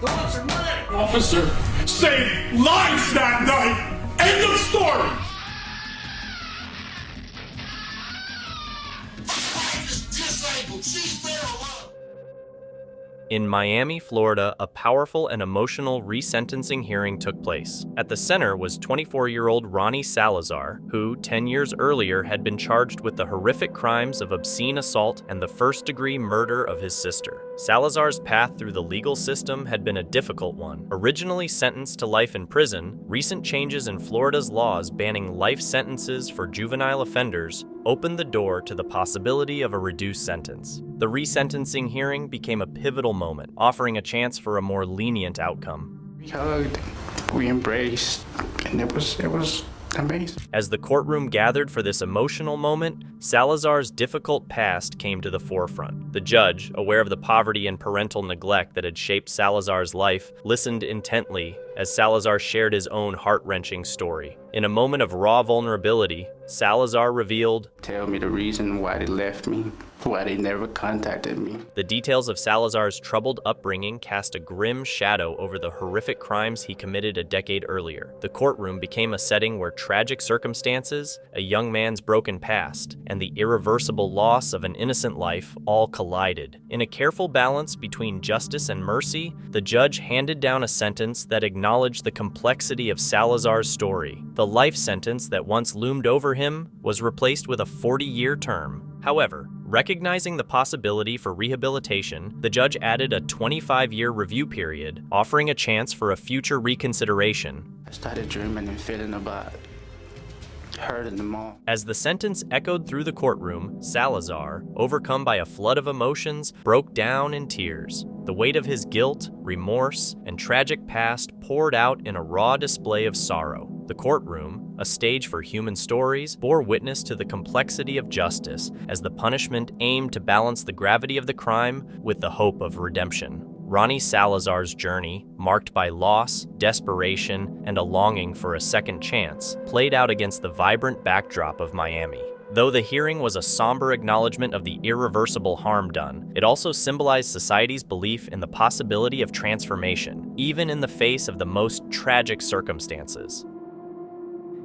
Officer saved lives that night. End of story. In Miami, Florida, a powerful and emotional resentencing hearing took place. At the center was 24-year-old Ronnie Salazar, who, 10 years earlier, had been charged with the horrific crimes of obscene assault and the first-degree murder of his sister. Salazar's path through the legal system had been a difficult one. Originally sentenced to life in prison, recent changes in Florida's laws banning life sentences for juvenile offenders opened the door to the possibility of a reduced sentence. The resentencing hearing became a pivotal moment, offering a chance for a more lenient outcome. We hugged, we embraced, and it was amazing. As the courtroom gathered for this emotional moment, Salazar's difficult past came to the forefront. The judge, aware of the poverty and parental neglect that had shaped Salazar's life, listened intently as Salazar shared his own heart-wrenching story. In a moment of raw vulnerability, Salazar revealed, "Tell me the reason why they left me, why they never contacted me." The details of Salazar's troubled upbringing cast a grim shadow over the horrific crimes he committed a decade earlier. The courtroom became a setting where tragic circumstances, a young man's broken past, and the irreversible loss of an innocent life all collided. In a careful balance between justice and mercy, the judge handed down a sentence that acknowledged the complexity of Salazar's story. The life sentence that once loomed over him was replaced with a 40-year term. However, recognizing the possibility for rehabilitation, the judge added a 25-year review period, offering a chance for a future reconsideration. I started dreaming and feeling about hurting them all. As the sentence echoed through the courtroom, Salazar, overcome by a flood of emotions, broke down in tears. The weight of his guilt, remorse, and tragic past poured out in a raw display of sorrow. The courtroom, a stage for human stories, bore witness to the complexity of justice as the punishment aimed to balance the gravity of the crime with the hope of redemption. Ronnie Salazar's journey, marked by loss, desperation, and a longing for a second chance, played out against the vibrant backdrop of Miami. Though the hearing was a somber acknowledgement of the irreversible harm done, it also symbolized society's belief in the possibility of transformation, even in the face of the most tragic circumstances.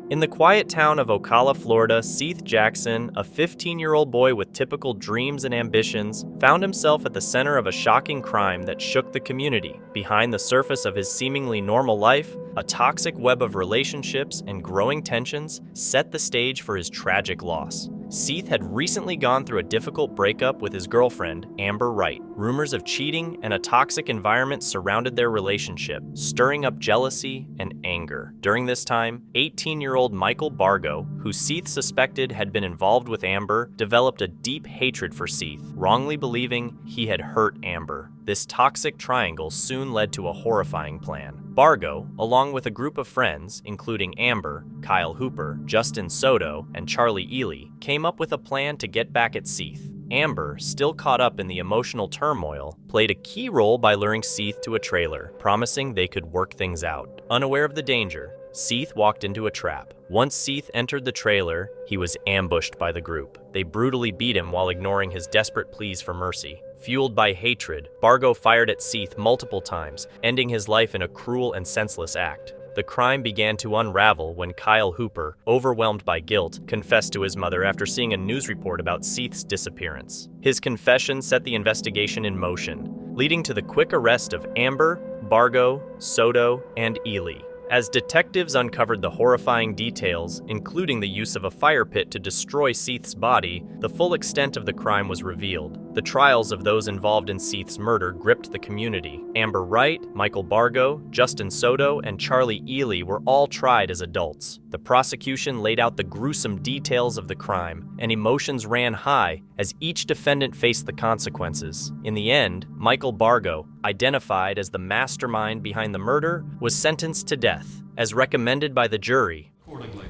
In the quiet town of Ocala, Florida, Seth Jackson, a 15-year-old boy with typical dreams and ambitions, found himself at the center of a shocking crime that shook the community. Behind the surface of his seemingly normal life, a toxic web of relationships and growing tensions set the stage for his tragic loss. Seth had recently gone through a difficult breakup with his girlfriend, Amber Wright. Rumors of cheating and a toxic environment surrounded their relationship, stirring up jealousy and anger. During this time, 18-year-old Michael Bargo, who Seth suspected had been involved with Amber, developed a deep hatred for Seth, wrongly believing he had hurt Amber. This toxic triangle soon led to a horrifying plan. Bargo, along with a group of friends, including Amber, Kyle Hooper, Justin Soto, and Charlie Ely, came up with a plan to get back at Seth. Amber, still caught up in the emotional turmoil, played a key role by luring Seth to a trailer, promising they could work things out. Unaware of the danger, Seth walked into a trap. Once Seth entered the trailer, he was ambushed by the group. They brutally beat him while ignoring his desperate pleas for mercy. Fueled by hatred, Bargo fired at Seth multiple times, ending his life in a cruel and senseless act. The crime began to unravel when Kyle Hooper, overwhelmed by guilt, confessed to his mother after seeing a news report about Seth's disappearance. His confession set the investigation in motion, leading to the quick arrest of Amber, Bargo, Soto, and Ely. As detectives uncovered the horrifying details, including the use of a fire pit to destroy Seth's body, the full extent of the crime was revealed. The trials of those involved in Seth's murder gripped the community. Amber Wright, Michael Bargo, Justin Soto, and Charlie Ely were all tried as adults. The prosecution laid out the gruesome details of the crime, and emotions ran high as each defendant faced the consequences. In the end, Michael Bargo, identified as the mastermind behind the murder, was sentenced to death, as recommended by the jury. Accordingly,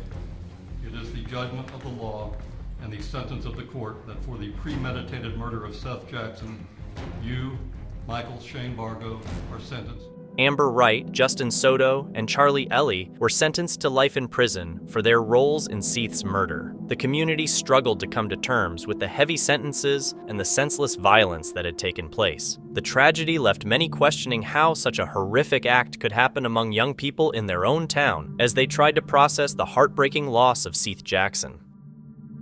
it is the judgment of the law and the sentence of the court that for the premeditated murder of Seth Jackson, you, Michael Shane Bargo, are sentenced. Amber Wright, Justin Soto, and Charlie Ellie were sentenced to life in prison for their roles in Seth's murder. The community struggled to come to terms with the heavy sentences and the senseless violence that had taken place. The tragedy left many questioning how such a horrific act could happen among young people in their own town as they tried to process the heartbreaking loss of Seth Jackson.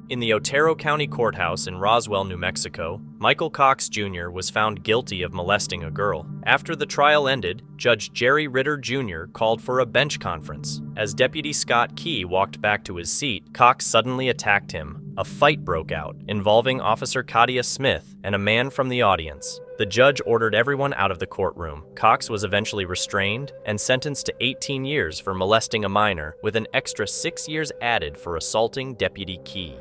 In the Otero County Courthouse in Roswell, New Mexico, Michael Cox Jr. was found guilty of molesting a girl. After the trial ended, Judge Jerry Ritter Jr. called for a bench conference. As Deputy Scott Key walked back to his seat, Cox suddenly attacked him. A fight broke out, involving Officer Kadia Smith and a man from the audience. The judge ordered everyone out of the courtroom. Cox was eventually restrained and sentenced to 18 years for molesting a minor, with an extra 6 years added for assaulting Deputy Key.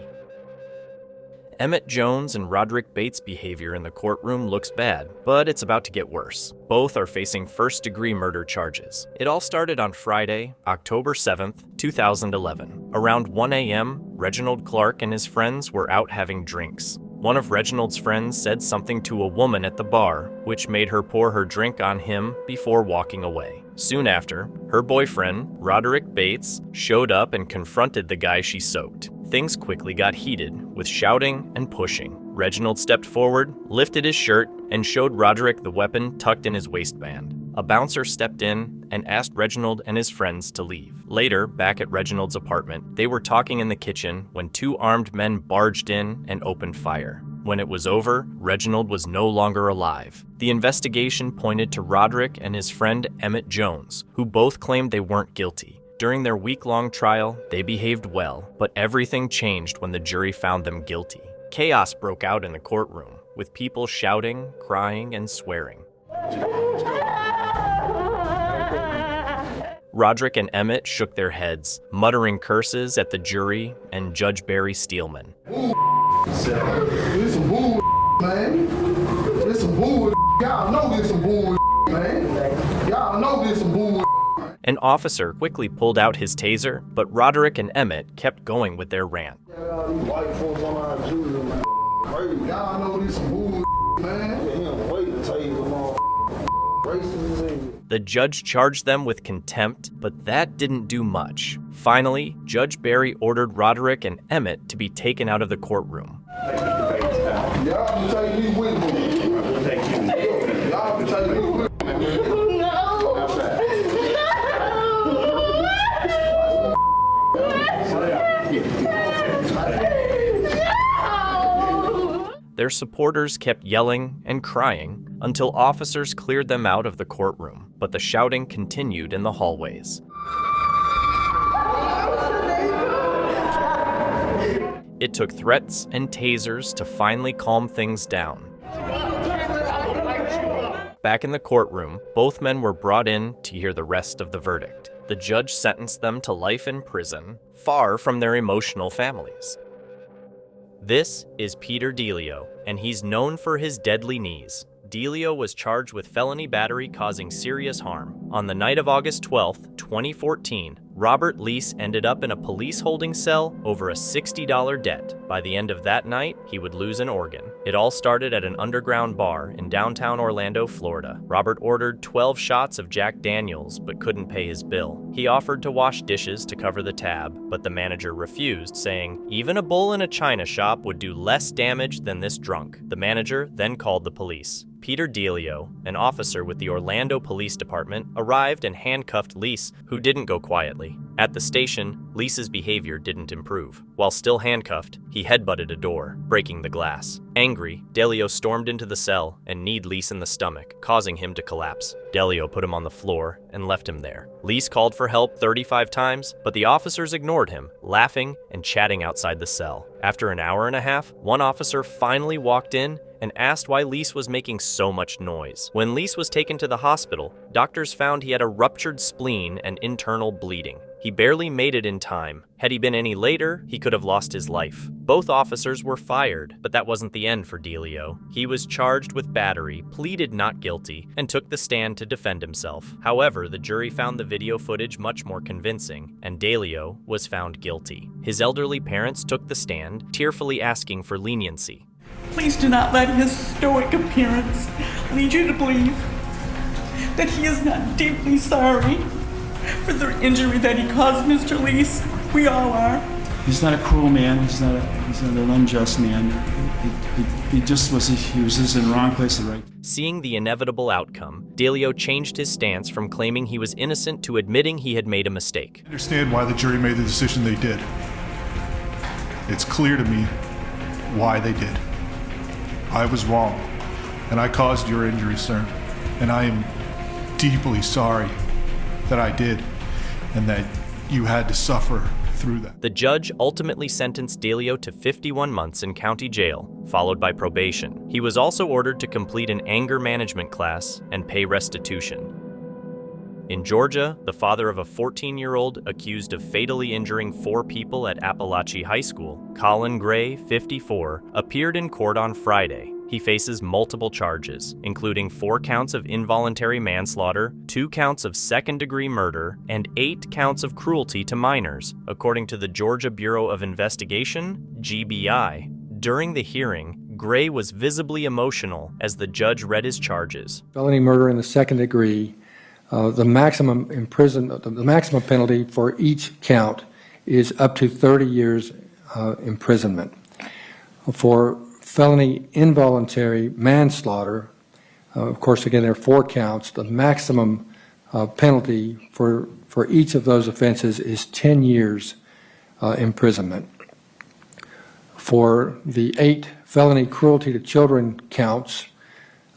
Emmett Jones and Rodrick Bates' behavior in the courtroom looks bad, but it's about to get worse. Both are facing first-degree murder charges. It all started on Friday, October 7th, 2011. Around 1 a.m., Reginald Clark and his friends were out having drinks. One of Reginald's friends said something to a woman at the bar, which made her pour her drink on him before walking away. Soon after, her boyfriend, Rodrick Bates, showed up and confronted the guy she soaked. Things quickly got heated, with shouting and pushing. Reginald stepped forward, lifted his shirt, and showed Rodrick the weapon tucked in his waistband. A bouncer stepped in and asked Reginald and his friends to leave. Later, back at Reginald's apartment, they were talking in the kitchen when two armed men barged in and opened fire. When it was over, Reginald was no longer alive. The investigation pointed to Rodrick and his friend Emmett Jones, who both claimed they weren't guilty. During their week-long trial, they behaved well, but everything changed when the jury found them guilty. Chaos broke out in the courtroom, with people shouting, crying, and swearing. Rodrick and Emmett shook their heads, muttering curses at the jury and Judge Barry Steelman. This some bull, man. This some bull. Y'all know this some bull, man. Y'all know this some bull. An officer quickly pulled out his taser, but Rodrick and Emmett kept going with their rant. Y'all know this some bull, man. The judge charged them with contempt, but that didn't do much. Finally, Judge Barry ordered Rodrick and Emmett to be taken out of the courtroom. Y'all can take me with me. Y'all can take me with me. Their supporters kept yelling and crying until officers cleared them out of the courtroom, but the shouting continued in the hallways. It took threats and tasers to finally calm things down. Back in the courtroom, both men were brought in to hear the rest of the verdict. The judge sentenced them to life in prison, far from their emotional families. This is Peter Delio, and he's known for his deadly knees. Delio was charged with felony battery causing serious harm. On the night of August 12, 2014, Robert Lease ended up in a police holding cell over a $60 debt. By the end of that night, he would lose an organ. It all started at an underground bar in downtown Orlando, Florida. Robert ordered 12 shots of Jack Daniels but couldn't pay his bill. He offered to wash dishes to cover the tab, but the manager refused, saying, "Even a bull in a china shop would do less damage than this drunk." The manager then called the police. Peter Delio, an officer with the Orlando Police Department, arrived and handcuffed Lease, who didn't go quietly. At the station, Lease's behavior didn't improve. While still handcuffed, he headbutted a door, breaking the glass. Angry, Delio stormed into the cell and kneed Lease in the stomach, causing him to collapse. Delio put him on the floor and left him there. Lease called for help 35 times, but the officers ignored him, laughing and chatting outside the cell. After an hour and a half, one officer finally walked in and asked why Lease was making so much noise. When Lease was taken to the hospital, doctors found he had a ruptured spleen and internal bleeding. He barely made it in time. Had he been any later, he could have lost his life. Both officers were fired, but that wasn't the end for Delio. He was charged with battery, pleaded not guilty, and took the stand to defend himself. However, the jury found the video footage much more convincing, and Delio was found guilty. His elderly parents took the stand, tearfully asking for leniency. Please do not let his stoic appearance lead you to believe that he is not deeply sorry for the injury that he caused Mr. Lease. We all are. He's not a cruel man. He's not an unjust man. He was just in the wrong place at the right time. Seeing the inevitable outcome, Delio changed his stance from claiming he was innocent to admitting he had made a mistake. I understand why the jury made the decision they did. It's clear to me why they did. I was wrong, and I caused your injury, sir. And I am deeply sorry that I did, and that you had to suffer through that. The judge ultimately sentenced Delio to 51 months in county jail, followed by probation. He was also ordered to complete an anger management class and pay restitution. In Georgia, the father of a 14-year-old accused of fatally injuring 4 people at Appalachian High School, Colin Gray, 54, appeared in court on Friday. He faces multiple charges, including 4 counts of involuntary manslaughter, 2 counts of second-degree murder, and 8 counts of cruelty to minors, according to the Georgia Bureau of Investigation, GBI. During the hearing, Gray was visibly emotional as the judge read his charges. Felony murder in the second degree, the maximum penalty for each count is up to 30 years imprisonment. For felony involuntary manslaughter, of course, again, there are 4 counts. The maximum penalty for each of those offenses is 10 years imprisonment. For the 8 felony cruelty to children counts,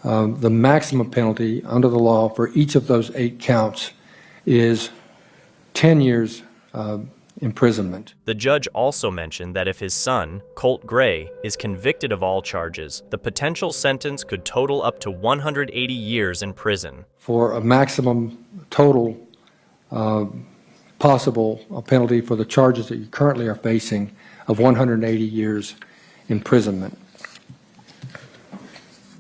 the maximum penalty under the law for each of those 8 counts is 10 years imprisonment. The judge also mentioned that if his son, Colt Gray, is convicted of all charges, the potential sentence could total up to 180 years in prison. For a maximum total possible penalty for the charges that you currently are facing of 180 years imprisonment.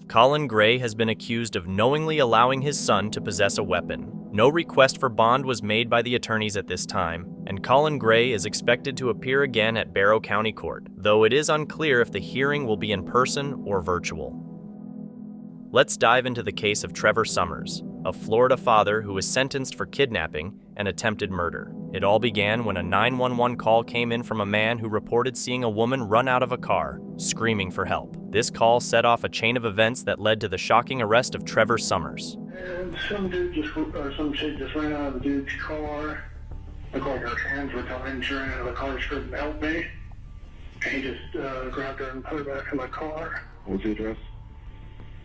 Colin Gray has been accused of knowingly allowing his son to possess a weapon. No request for bond was made by the attorneys at this time, and Colin Gray is expected to appear again at Barrow County Court, though it is unclear if the hearing will be in person or virtual. Let's dive into the case of Trevor Summers, a Florida father who was sentenced for kidnapping and attempted murder. It all began when a 911 call came in from a man who reported seeing a woman run out of a car, screaming for help. This call set off a chain of events that led to the shocking arrest of Trevor Summers. And some chick just ran out of the dude's car. Looked like her hands were tied. She ran out of the car, she couldn't help me. And he just grabbed her and put her back in the car. What's the address?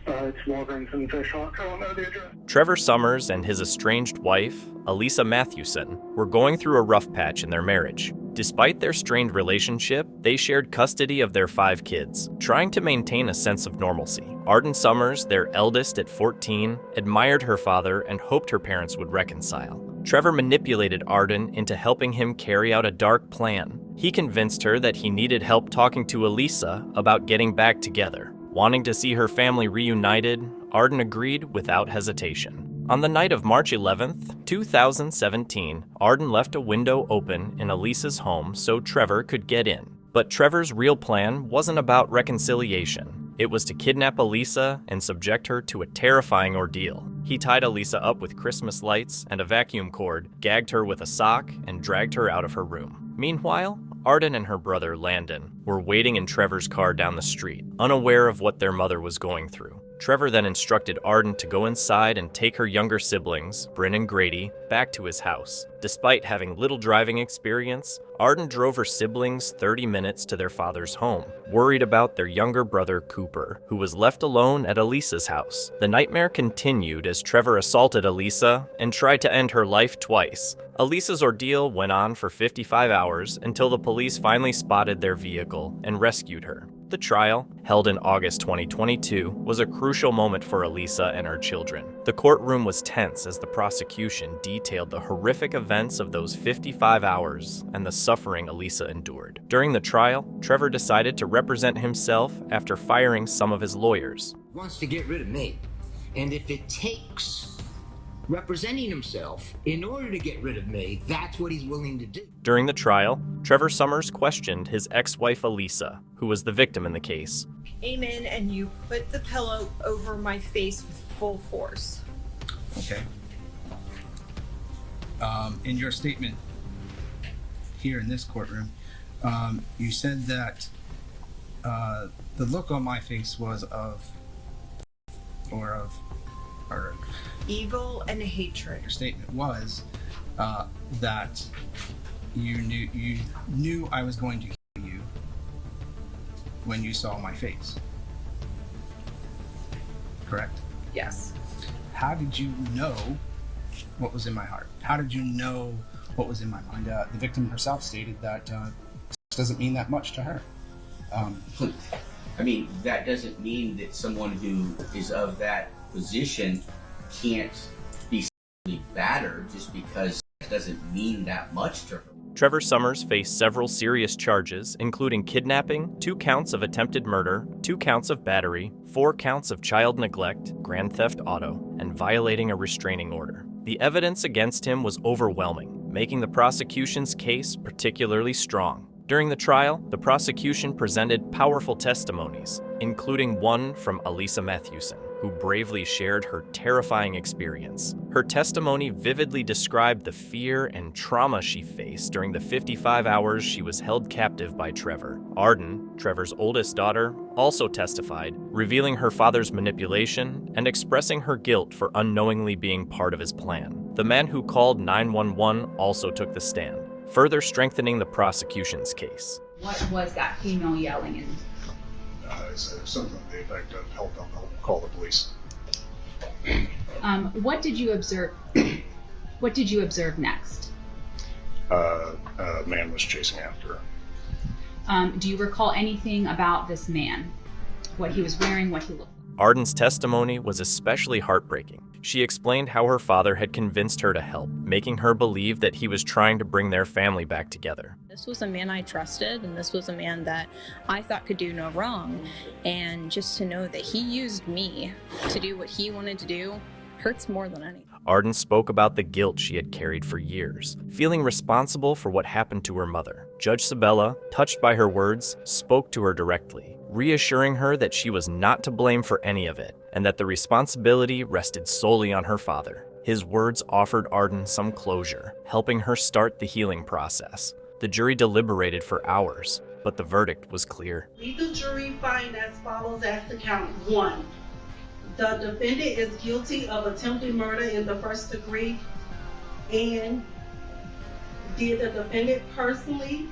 It's Watkins and Fish Hawk. I don't know the address. Trevor Summers and his estranged wife, Elisa Mathewson, were going through a rough patch in their marriage. Despite their strained relationship, they shared custody of their 5 kids, trying to maintain a sense of normalcy. Arden Summers, their eldest at 14, admired her father and hoped her parents would reconcile. Trevor manipulated Arden into helping him carry out a dark plan. He convinced her that he needed help talking to Elisa about getting back together. Wanting to see her family reunited, Arden agreed without hesitation. On the night of March 11th, 2017, Arden left a window open in Elisa's home so Trevor could get in. But Trevor's real plan wasn't about reconciliation. It was to kidnap Elisa and subject her to a terrifying ordeal. He tied Elisa up with Christmas lights and a vacuum cord, gagged her with a sock, and dragged her out of her room. Meanwhile, Arden and her brother, Landon, were waiting in Trevor's car down the street, unaware of what their mother was going through. Trevor then instructed Arden to go inside and take her younger siblings, Bryn and Grady, back to his house. Despite having little driving experience, Arden drove her siblings 30 minutes to their father's home, worried about their younger brother, Cooper, who was left alone at Elisa's house. The nightmare continued as Trevor assaulted Elisa and tried to end her life twice. Elisa's ordeal went on for 55 hours until the police finally spotted their vehicle and rescued her. The trial, held in August 2022, was a crucial moment for Elisa and her children. The courtroom was tense as the prosecution detailed the horrific events of those 55 hours and the suffering Elisa endured. During the trial, Trevor decided to represent himself after firing some of his lawyers. He wants to get rid of me, and if it takes representing himself in order to get rid of me, that's what he's willing to do. During the trial, Trevor Summers questioned his ex-wife Elisa, who was the victim in the case. Came in and you put the pillow over my face with full force. Okay. In your statement here in this courtroom, you said that the look on my face was of evil and hatred. Your statement was that you knew I was going to kill you when you saw my face. Correct? Yes. How did you know what was in my heart? How did you know what was in my mind? The victim herself stated that doesn't mean that much to her. I mean, that doesn't mean that someone who is of that position can't be sexually battered just because it doesn't mean that much to her. Trevor Summers faced several serious charges, including kidnapping, 2 counts of attempted murder, 2 counts of battery, 4 counts of child neglect, grand theft auto, and violating a restraining order. The evidence against him was overwhelming, making the prosecution's case particularly strong. During the trial, the prosecution presented powerful testimonies, including one from Elisa Matthewson, who bravely shared her terrifying experience. Her testimony vividly described the fear and trauma she faced during the 55 hours she was held captive by Trevor. Arden, Trevor's oldest daughter, also testified, revealing her father's manipulation and expressing her guilt for unknowingly being part of his plan. The man who called 911 also took the stand, further strengthening the prosecution's case. What was that female yelling in? Something to the effect of help them, call the police. What did you observe? What did you observe next? A man was chasing after her. Do you recall anything about this man? What he was wearing, what he looked like? Arden's testimony was especially heartbreaking. She explained how her father had convinced her to help, making her believe that he was trying to bring their family back together. This was a man I trusted, and this was a man that I thought could do no wrong. And just to know that he used me to do what he wanted to do hurts more than anything. Arden spoke about the guilt she had carried for years, feeling responsible for what happened to her mother. Judge Sabella, touched by her words, spoke to her directly, reassuring her that she was not to blame for any of it, and that the responsibility rested solely on her father. His words offered Arden some closure, helping her start the healing process. The jury deliberated for hours, but the verdict was clear. Legal jury find as follows as to count 1. The defendant is guilty of attempted murder in the first degree, and did the defendant personally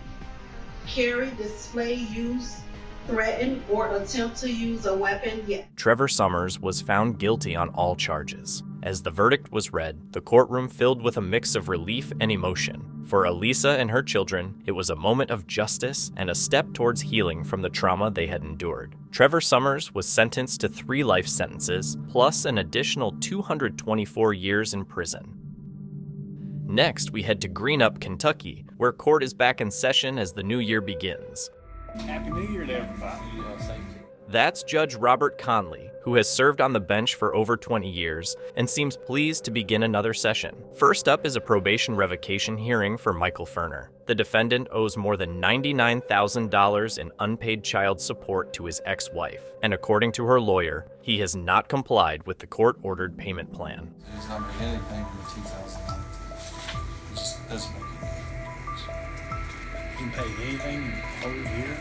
carry, display, use, threaten, or attempt to use a weapon? Yes. Trevor Summers was found guilty on all charges. As the verdict was read, the courtroom filled with a mix of relief and emotion. For Elisa and her children, it was a moment of justice and a step towards healing from the trauma they had endured. Trevor Summers was sentenced to 3 life sentences, plus an additional 224 years in prison. Next, we head to Greenup, Kentucky, where court is back in session as the new year begins. Happy New Year to everybody. That's Judge Robert Conley, who has served on the bench for over 20 years and seems pleased to begin another session. First up is a probation revocation hearing for Michael Ferner. The defendant owes more than $99,000 in unpaid child support to his ex-wife, and according to her lawyer, he has not complied with the court-ordered payment plan. He's not making anything in 2019. It just doesn't make any sense. You can pay anything in the whole year?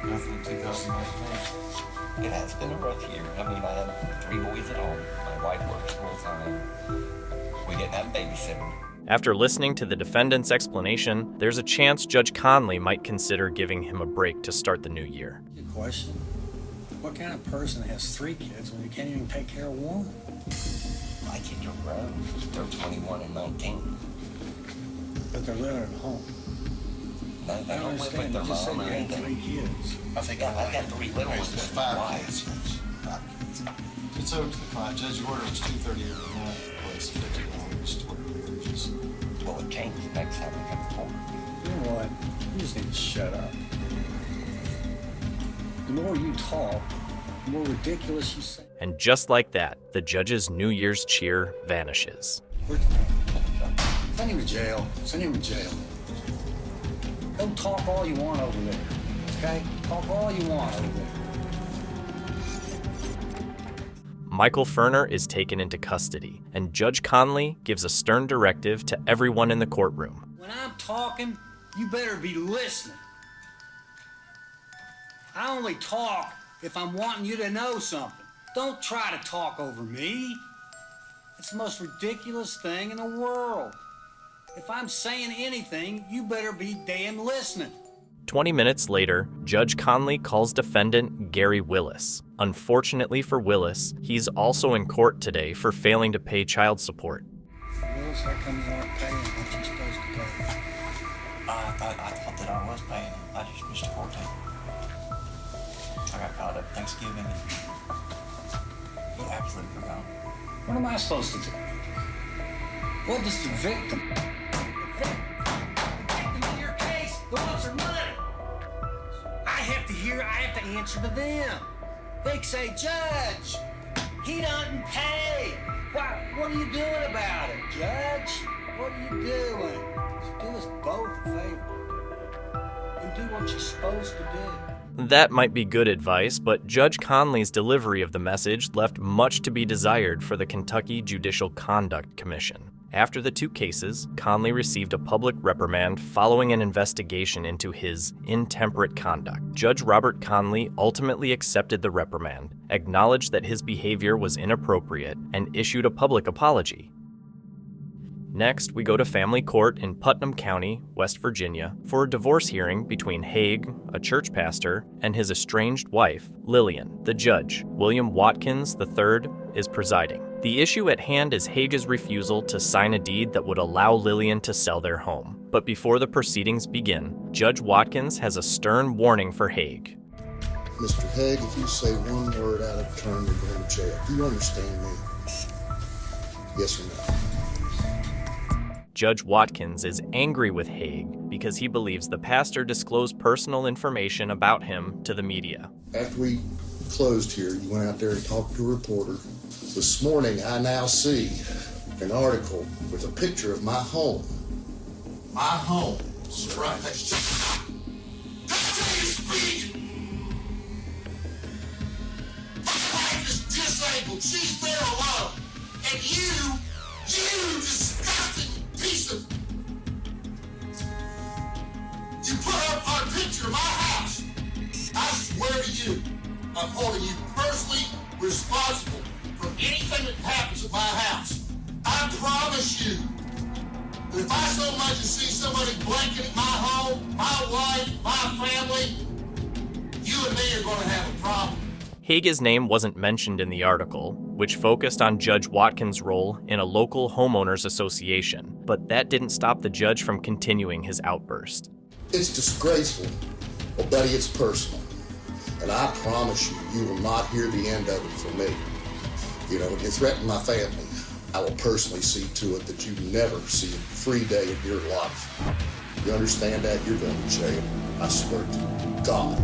Nothing in 2019. It has been a rough year. I mean, I have 3 boys at home. My wife works full time. We didn't have a babysitter. After listening to the defendant's explanation, there's a chance Judge Conley might consider giving him a break to start the new year. Good question. What kind of person has 3 kids when you can't even take care of one? My kids are grown. They're 21 and 19. But they're living at home. No, they don't live with their mom or anything. 3 kids. I've got 3 little ones. It's 5 kids. 5 kids. It's over to the client. Judge, your order was $238 a month, plus $50 toward religious. Well, it changes next time we come to court. You know what? You just need to shut up. The more you talk, the more ridiculous you say. And just like that, the judge's New Year's cheer vanishes. Send him to jail. Send him to jail. Go talk all you want over there, okay? Talk all you want over there. Michael Ferner is taken into custody, and Judge Conley gives a stern directive to everyone in the courtroom. When I'm talking, you better be listening. I only talk if I'm wanting you to know something. Don't try to talk over me. It's the most ridiculous thing in the world. If I'm saying anything, you better be damn listening. 20 minutes later, Judge Conley calls defendant Gary Willis. Unfortunately for Willis, he's also in court today for failing to pay child support. Willis, how come you aren't paying what you're supposed to pay? I thought that I was paying. I just missed a court date. I got caught up Thanksgiving and absolutely forgot. What am I supposed to do? What does the victim in your case, the ones for money? I have to answer to them. They can say, Judge, he doesn't pay. What are you doing about it, Judge? What are you doing? Do us both a favor and do what you're supposed to do. That might be good advice, but Judge Conley's delivery of the message left much to be desired for the Kentucky Judicial Conduct Commission. After the two cases, Conley received a public reprimand following an investigation into his intemperate conduct. Judge Robert Conley ultimately accepted the reprimand, acknowledged that his behavior was inappropriate, and issued a public apology. Next, we go to family court in Putnam County, West Virginia, for a divorce hearing between Haig, a church pastor, and his estranged wife, Lillian. The judge, William Watkins III, is presiding. The issue at hand is Haig's refusal to sign a deed that would allow Lillian to sell their home. But before the proceedings begin, Judge Watkins has a stern warning for Haig. Mr. Haig, if you say one word out of turn, you're going to jail. Do you understand me? Yes or no? Judge Watkins is angry with Haig because he believes the pastor disclosed personal information about him to the media. After we closed here, you went out there and talked to a reporter. This morning, I now see an article with a picture of my home. My home. It's right next to you. Speak! My wife is disabled. She's there alone. And you disgusting piece of... You put up our picture of my house. I swear to you, I'm holding you personally responsible for anything that happens at my house. I promise you that if I so much as see somebody blanketing my home, my wife, my family, you and me are going to have a problem. Haig's name wasn't mentioned in the article, which focused on Judge Watkins' role in a local homeowners association, but that didn't stop the judge from continuing his outburst. It's disgraceful, well, Betty, it's personal. And I promise you, you will not hear the end of it from me. You know, when you threaten my family, I will personally see to it that you never see a free day of your life. You understand that? You're going to jail. I swear to God.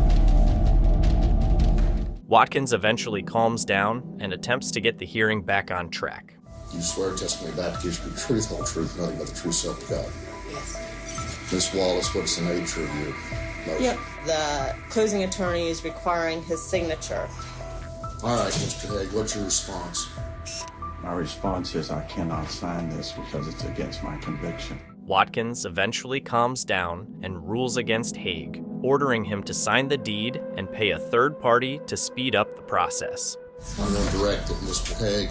Watkins eventually calms down and attempts to get the hearing back on track. You swear testimony back gives you the truth, whole truth, nothing but the truth, so help you God. Yes. Miss Wallace, what's the nature of your motion? Yep. The closing attorney is requiring his signature. All right, Mr. Haig, what's your response? My response is I cannot sign this because it's against my conviction. Watkins eventually calms down and rules against Haig, ordering him to sign the deed and pay a third party to speed up the process. I'm going to direct that Mr. Haig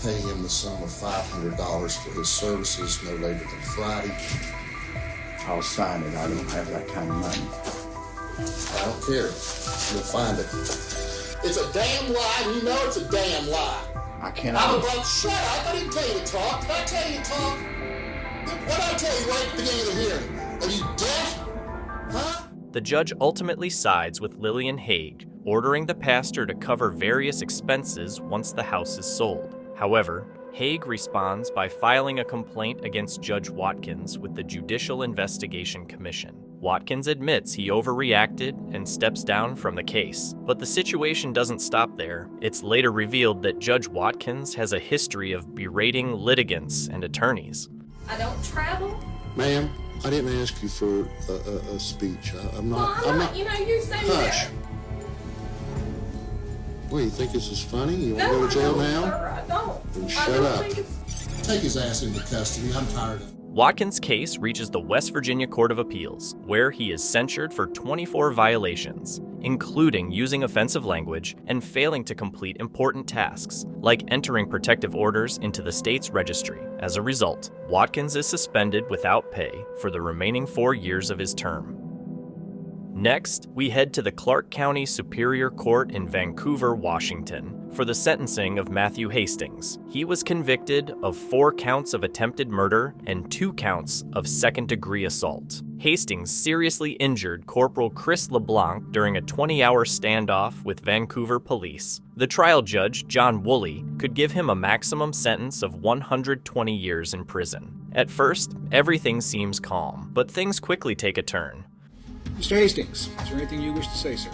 pay him the sum of $500 for his services no later than Friday. I'll sign it. I don't have that kind of money. I don't care. You'll find it. It's a damn lie, and you know it's a damn lie. I cannot. I'm about to shut up. I didn't tell you to talk. Did I tell you to talk? What did I tell you right at the beginning of the hearing? Are you deaf? Huh? The judge ultimately sides with Lillian Haig, ordering the pastor to cover various expenses once the house is sold. However, Haig responds by filing a complaint against Judge Watkins with the Judicial Investigation Commission. Watkins admits he overreacted and steps down from the case. But the situation doesn't stop there. It's later revealed that Judge Watkins has a history of berating litigants and attorneys. I don't travel. Ma'am, I didn't ask you for a speech. I'm not. You say Hush. What, you think this is funny? You want to go to jail now? Sir, I don't. Then shut up. Take his ass into custody. I'm tired of it. Watkins' case reaches the West Virginia Court of Appeals, where he is censured for 24 violations, including using offensive language and failing to complete important tasks, like entering protective orders into the state's registry. As a result, Watkins is suspended without pay for the remaining 4 years of his term. Next, we head to the Clark County Superior Court in Vancouver, Washington, for the sentencing of Matthew Hastings. He was convicted of 4 counts of attempted murder and 2 counts of second-degree assault. Hastings seriously injured Corporal Chris LeBlanc during a 20-hour standoff with Vancouver police. The trial judge, John Woolley, could give him a maximum sentence of 120 years in prison. At first, everything seems calm, but things quickly take a turn. Mr. Hastings, is there anything you wish to say, sir?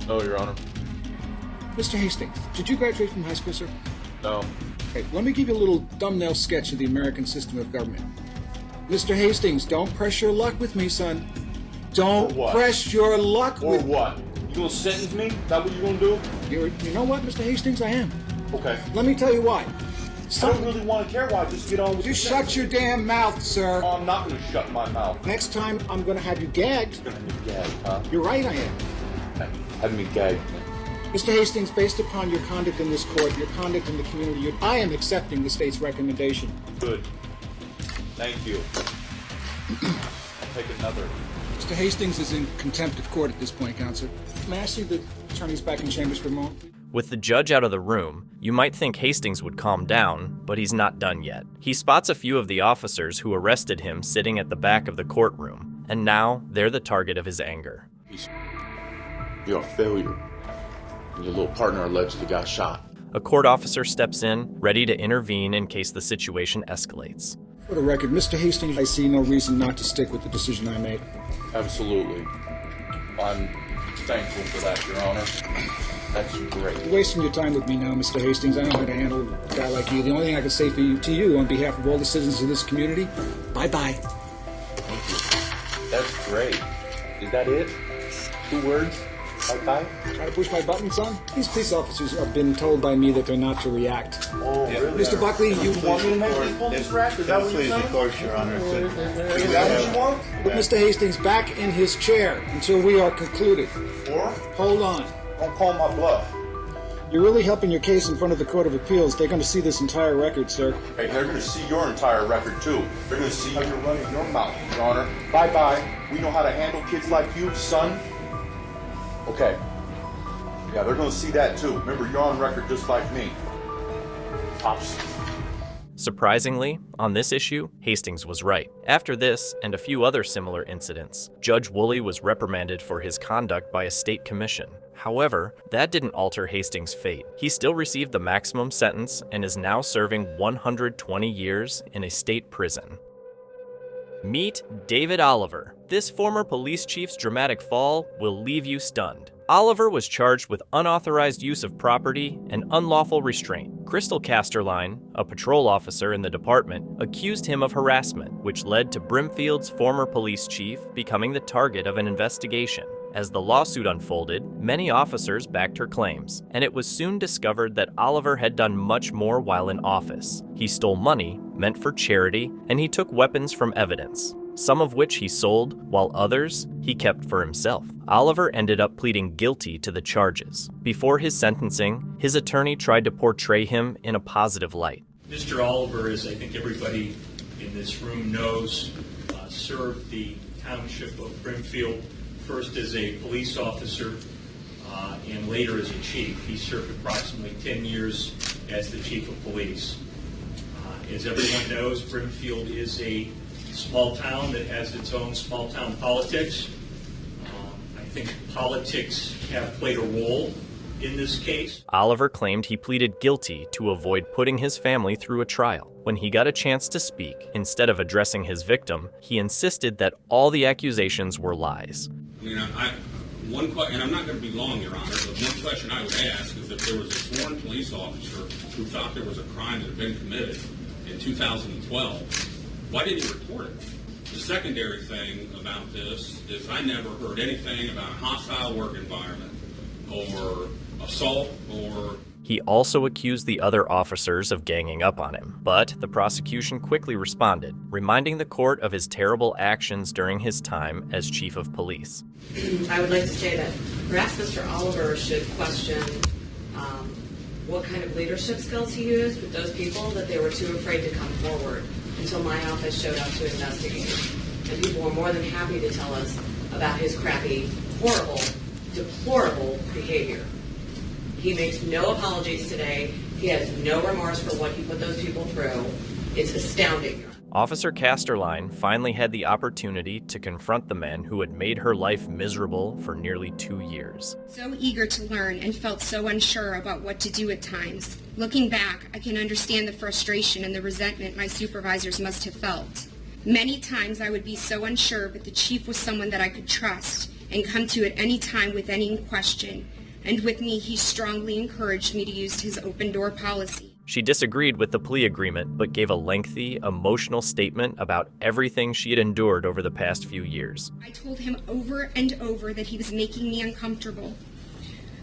No, Your Honor. Mr. Hastings, did you graduate from high school, sir? No. Okay, let me give you a little thumbnail sketch of the American system of government. Mr. Hastings, don't press your luck with me, son. Don't press your luck with me. Or what? You gonna sentence me? Is that what you gonna do? You know what, Mr. Hastings? I am. Okay. Let me tell you why. I don't really want to care why. Just get on with You shut your damn mouth, sir. Oh, I'm not gonna shut my mouth. Next time, I'm gonna have you gagged. You're gonna be gagged, huh? You're right, I am. Have me gagged. Mr. Hastings, based upon your conduct in this court, your conduct in the community, I am accepting the state's recommendation. Good. Thank you. I'll take another. Mr. Hastings is in contempt of court at this point, Counselor. May I see the attorneys back in chambers for a moment? With the judge out of the room, you might think Hastings would calm down, but he's not done yet. He spots a few of the officers who arrested him sitting at the back of the courtroom, and now they're the target of his anger. You're a failure. And your little partner allegedly got shot. A court officer steps in, ready to intervene in case the situation escalates. For the record, Mr. Hastings, I see no reason not to stick with the decision I made. Absolutely. I'm thankful for that, Your Honor. That's great. You're wasting your time with me now, Mr. Hastings. I know how to handle a guy like you. The only thing I can say to you on behalf of all the citizens of this community, bye-bye. Thank you. That's great. Is that it? 2 words? Bye-bye? Try to push my button, son? These police officers have been told by me that they're not to react. Oh, really? Mr. Buckley, you want me to make this police rack? Is that what you're saying? Of course, Your Honor. Is that what you want? Put Mr. Hastings back in his chair until we are concluded. Or? Hold on. Don't call my bluff. You're really helping your case in front of the Court of Appeals. They're going to see this entire record, sir. Hey, they're going to see your entire record, too. They're going to see how you're running your mouth, Your Honor. Bye-bye. We know how to handle kids like you, son. Okay. Yeah, they're going to see that, too. Remember, you're on record just like me. Pops. Surprisingly, on this issue, Hastings was right. After this, and a few other similar incidents, Judge Woolley was reprimanded for his conduct by a state commission. However, that didn't alter Hastings' fate. He still received the maximum sentence and is now serving 120 years in a state prison. Meet David Oliver. This former police chief's dramatic fall will leave you stunned. Oliver was charged with unauthorized use of property and unlawful restraint. Crystal Casterline, a patrol officer in the department, accused him of harassment, which led to Brimfield's former police chief becoming the target of an investigation. As the lawsuit unfolded, many officers backed her claims, and it was soon discovered that Oliver had done much more while in office. He stole money meant for charity, and he took weapons from evidence, some of which he sold, while others he kept for himself. Oliver ended up pleading guilty to the charges. Before his sentencing, his attorney tried to portray him in a positive light. Mr. Oliver, as I think everybody in this room knows, served the township of Brimfield first as a police officer and later as a chief. He served approximately 10 years as the chief of police. As everyone knows, Brimfield is a small town that has its own small town politics. I think politics have played a role in this case. Oliver claimed he pleaded guilty to avoid putting his family through a trial. When he got a chance to speak, instead of addressing his victim, he insisted that all the accusations were lies. I mean, and I'm not going to be long, Your Honor, but one question I would ask is if there was a sworn police officer who thought there was a crime that had been committed in 2012, why didn't he report it? The secondary thing about this is I never heard anything about a hostile work environment or assault or... He also accused the other officers of ganging up on him, but the prosecution quickly responded, reminding the court of his terrible actions during his time as chief of police. I would like to say that perhaps Mr. Oliver should question what kind of leadership skills he used with those people, that they were too afraid to come forward until my office showed up to investigate. And people were more than happy to tell us about his crappy, horrible, deplorable behavior. He makes no apologies today. He has no remorse for what he put those people through. It's astounding. Officer Casterline finally had the opportunity to confront the man who had made her life miserable for nearly 2 years. So eager to learn and felt so unsure about what to do at times. Looking back, I can understand the frustration and the resentment my supervisors must have felt. Many times I would be so unsure, but the chief was someone that I could trust and come to at any time with any question. And with me, he strongly encouraged me to use his open door policy. She disagreed with the plea agreement, but gave a lengthy, emotional statement about everything she had endured over the past few years. I told him over and over that he was making me uncomfortable.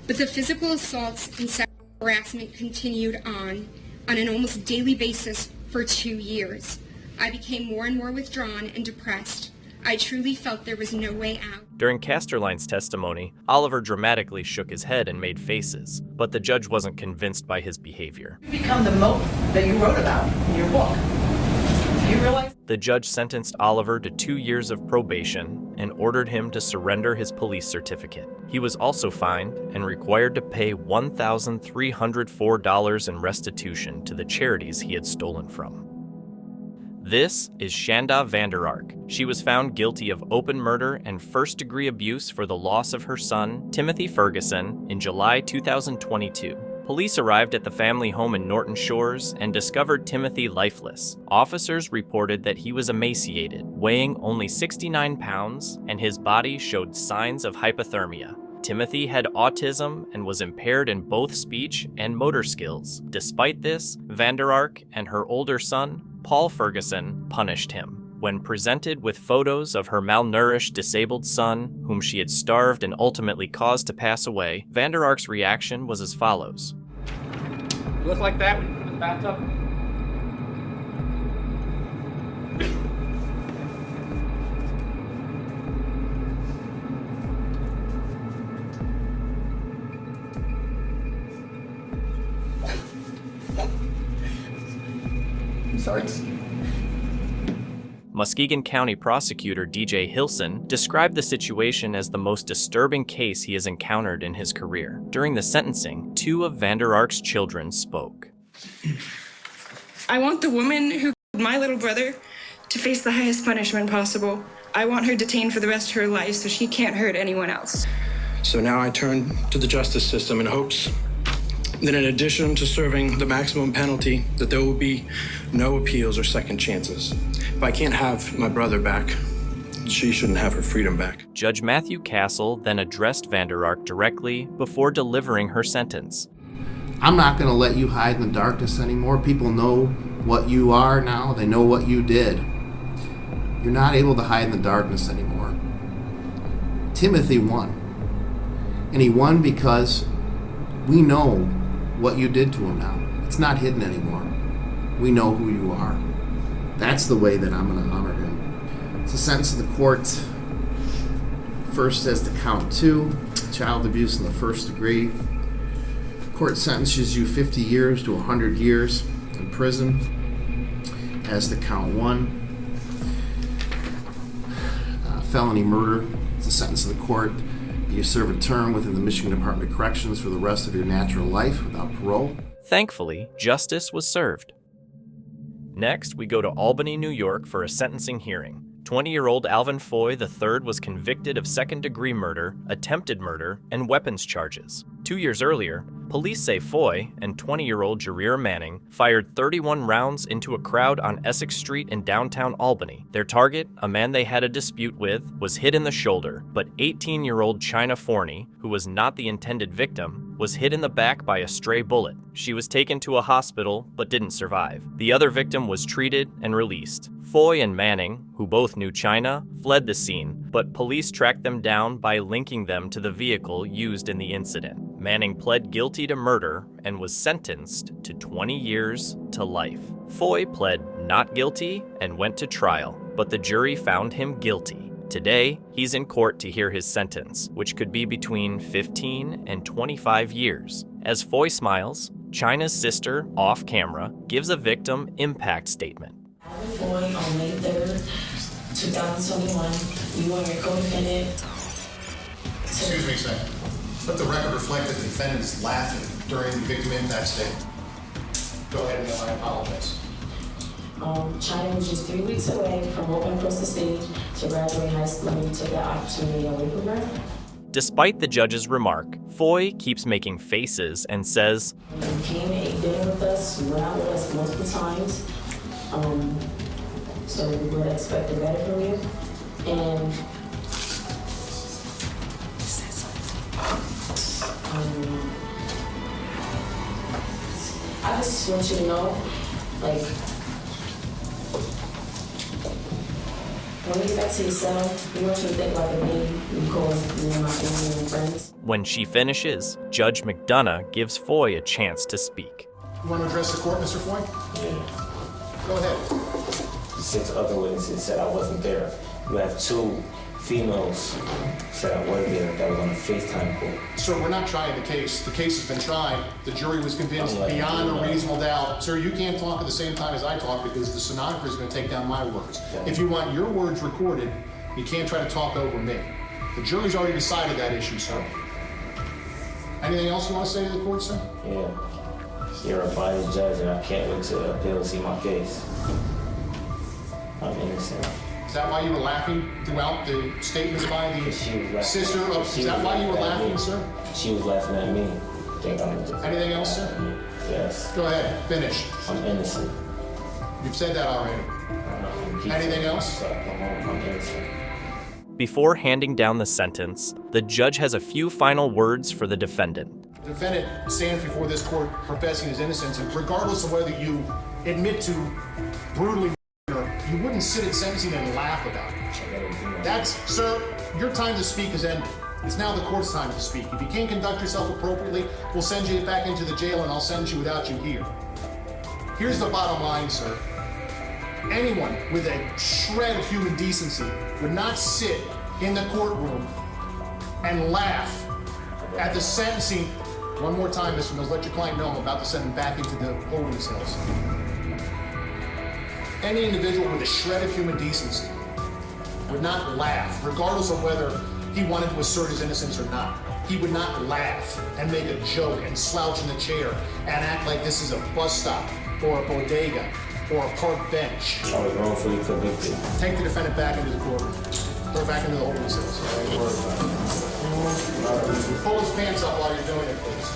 But the physical assaults and sexual harassment continued on an almost daily basis for 2 years. I became more and more withdrawn and depressed. I truly felt there was no way out. During Casterline's testimony, Oliver dramatically shook his head and made faces, but the judge wasn't convinced by his behavior. You become the moat that you wrote about in your book. Do you realize? The judge sentenced Oliver to 2 years of probation and ordered him to surrender his police certificate. He was also fined and required to pay $1,304 in restitution to the charities he had stolen from. This is Shanda Vander Ark. She was found guilty of open murder and first-degree abuse for the loss of her son, Timothy Ferguson, in July 2022. Police arrived at the family home in Norton Shores and discovered Timothy lifeless. Officers reported that he was emaciated, weighing only 69 pounds, and his body showed signs of hypothermia. Timothy had autism and was impaired in both speech and motor skills. Despite this, Vander Ark and her older son, Paul Ferguson, punished him. When presented with photos of her malnourished, disabled son, whom she had starved and ultimately caused to pass away, Vander Ark's reaction was as follows. You look like that when you put in the bathtub? Sorry. Muskegon County Prosecutor DJ Hilson described the situation as the most disturbing case he has encountered in his career. During the sentencing, 2 of Vander Ark's children spoke. I want the woman who killed my little brother to face the highest punishment possible. I want her detained for the rest of her life so she can't hurt anyone else. So now I turn to the justice system in hopes that in addition to serving the maximum penalty, that there will be no appeals or second chances. If I can't have my brother back, she shouldn't have her freedom back. Judge Matthew Castle then addressed Vander Ark directly before delivering her sentence. I'm not going to let you hide in the darkness anymore. People know what you are now. They know what you did. You're not able to hide in the darkness anymore. Timothy won. And he won because we know what you did to him now. It's not hidden anymore. We know who you are. That's the way that I'm going to honor him. It's a sentence of the court. First as to count 2, child abuse in the first degree. Court sentences you 50 years to 100 years in prison. As to count 1, felony murder. It's a sentence of the court. You serve a term within the Michigan Department of Corrections for the rest of your natural life without parole. Thankfully, justice was served. Next, we go to Albany, New York for a sentencing hearing. 20-year-old Alvin Foy III was convicted of second-degree murder, attempted murder, and weapons charges. 2 years earlier, police say Foy and 20-year-old Jareer Manning fired 31 rounds into a crowd on Essex Street in downtown Albany. Their target, a man they had a dispute with, was hit in the shoulder, but 18-year-old China Forney, who was not the intended victim, was hit in the back by a stray bullet. She was taken to a hospital, but didn't survive. The other victim was treated and released. Foy and Manning, who both knew China, fled the scene, but police tracked them down by linking them to the vehicle used in the incident. Manning pled guilty to murder and was sentenced to 20 years to life. Foy pled not guilty and went to trial, but the jury found him guilty. Today, he's in court to hear his sentence, which could be between 15 and 25 years. As Foy smiles, China's sister, off camera, gives a victim impact statement. Alvin Foy on May 3rd, 2021, you are a co-defendant. Excuse me a second. Let the record reflect that the defendant is laughing during the victim impact statement. Go ahead, and I apologize. China was just 3 weeks away from walking across the stage to graduate high school and took that opportunity away from her. Despite the judge's remark, Foy keeps making faces and says, You came and ate dinner with us, you went out with us multiple times, so we would expect it better from you. And I just want you to know, like, when you get back to yourself, we want you to think like a me, because me and my family and friends. When she finishes, Judge McDonough gives Foy a chance to speak. You want to address the court, Mr. Foy? Yeah. Go ahead. 6 other witnesses said I wasn't there. You have 2 females said I was there that was on the FaceTime call. Sir, we're not trying the case. The case has been tried. The jury was convinced beyond a reasonable doubt. Sir, you can't talk at the same time as I talk because the stenographer is going to take down my words. If you want your words recorded, you can't try to talk over me. The jury's already decided that issue, sir. Anything else you want to say to the court, sir? Yeah. You're a body judge and I can't wait to appeal and see my case. I'm innocent. Is that why you were laughing throughout the statements by the sister of... Is that why you were laughing, sir? She was laughing at me. Anything else, sir? Yes. Go ahead, finish. I'm innocent. You've said that already. Anything else? I'm innocent. Before handing down the sentence, the judge has a few final words for the defendant. The defendant stands before this court professing his innocence, and regardless of whether you admit to brutally, you wouldn't sit at sentencing and laugh about it. That's, sir, your time to speak has ended. It's now the court's time to speak. If you can't conduct yourself appropriately, we'll send you back into the jail and I'll sentence you without you here. Here's the bottom line, sir. Anyone with a shred of human decency would not sit in the courtroom and laugh at the sentencing. One more time, Mr. Mills, let your client know I'm about to send him back into the holding cells. Any individual with a shred of human decency would not laugh, regardless of whether he wanted to assert his innocence or not. He would not laugh and make a joke and slouch in the chair and act like this is a bus stop or a bodega or a park bench. I was wrongfully convicted. Take the defendant back into the courtroom. Throw back into the holding cells. Pull his pants up while you're doing it, please.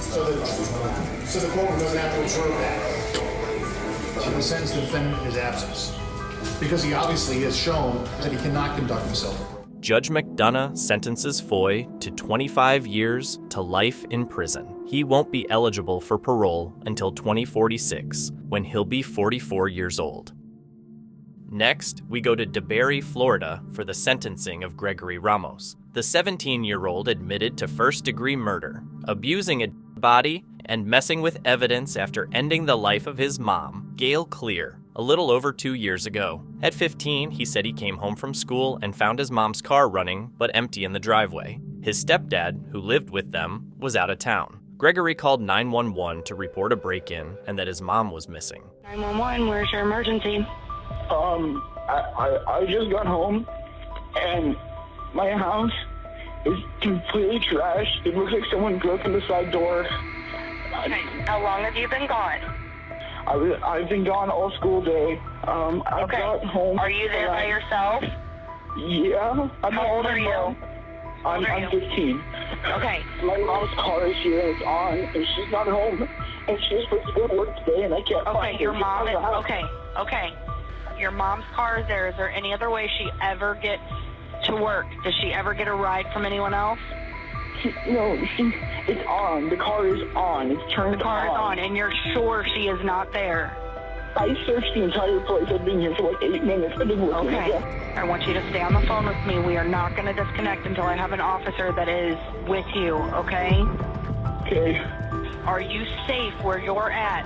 So the courtroom doesn't have to observe that. She will sentence the defendant in his absence, because he obviously has shown that he cannot conduct himself. Judge McDonough sentences Foy to 25 years to life in prison. He won't be eligible for parole until 2046, when he'll be 44 years old. Next, we go to DeBary, Florida, for the sentencing of Gregory Ramos. The 17-year-old admitted to first-degree murder, abusing a body, and messing with evidence after ending the life of his mom, Gail Clear, a little over 2 years ago. At 15, he said he came home from school and found his mom's car running, but empty in the driveway. His stepdad, who lived with them, was out of town. Gregory called 911 to report a break-in and that his mom was missing. 911, where's your emergency? I just got home and my house is completely trashed. It looks like someone broke in the side door. Okay. How long have you been gone? I've been gone all school day. I got home. Are you there by yourself? Yeah. How old are you? I'm 15. Okay. My mom's car is here and it's on, and she's not home. And she was supposed to go to work today, and I can't find her. Your mom is okay. Your mom's car is there. Is there any other way she ever gets to work? Does she ever get a ride from anyone else? No, it's on. The car is on. It's turned on. The car is on, and you're sure she is not there? I searched the entire place. I've been here for like 8 minutes. I've been looking. Okay. I want you to stay on the phone with me. We are not going to disconnect until I have an officer that is with you, okay? okay. Are you safe where you're at?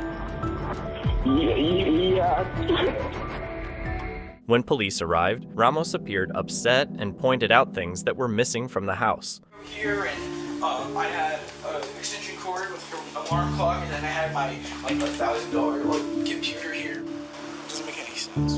Yeah. When police arrived, Ramos appeared upset and pointed out things that were missing from the house. Here, and I had an extension cord with an alarm clock, and then I had my $1,000 computer here. Doesn't make any sense.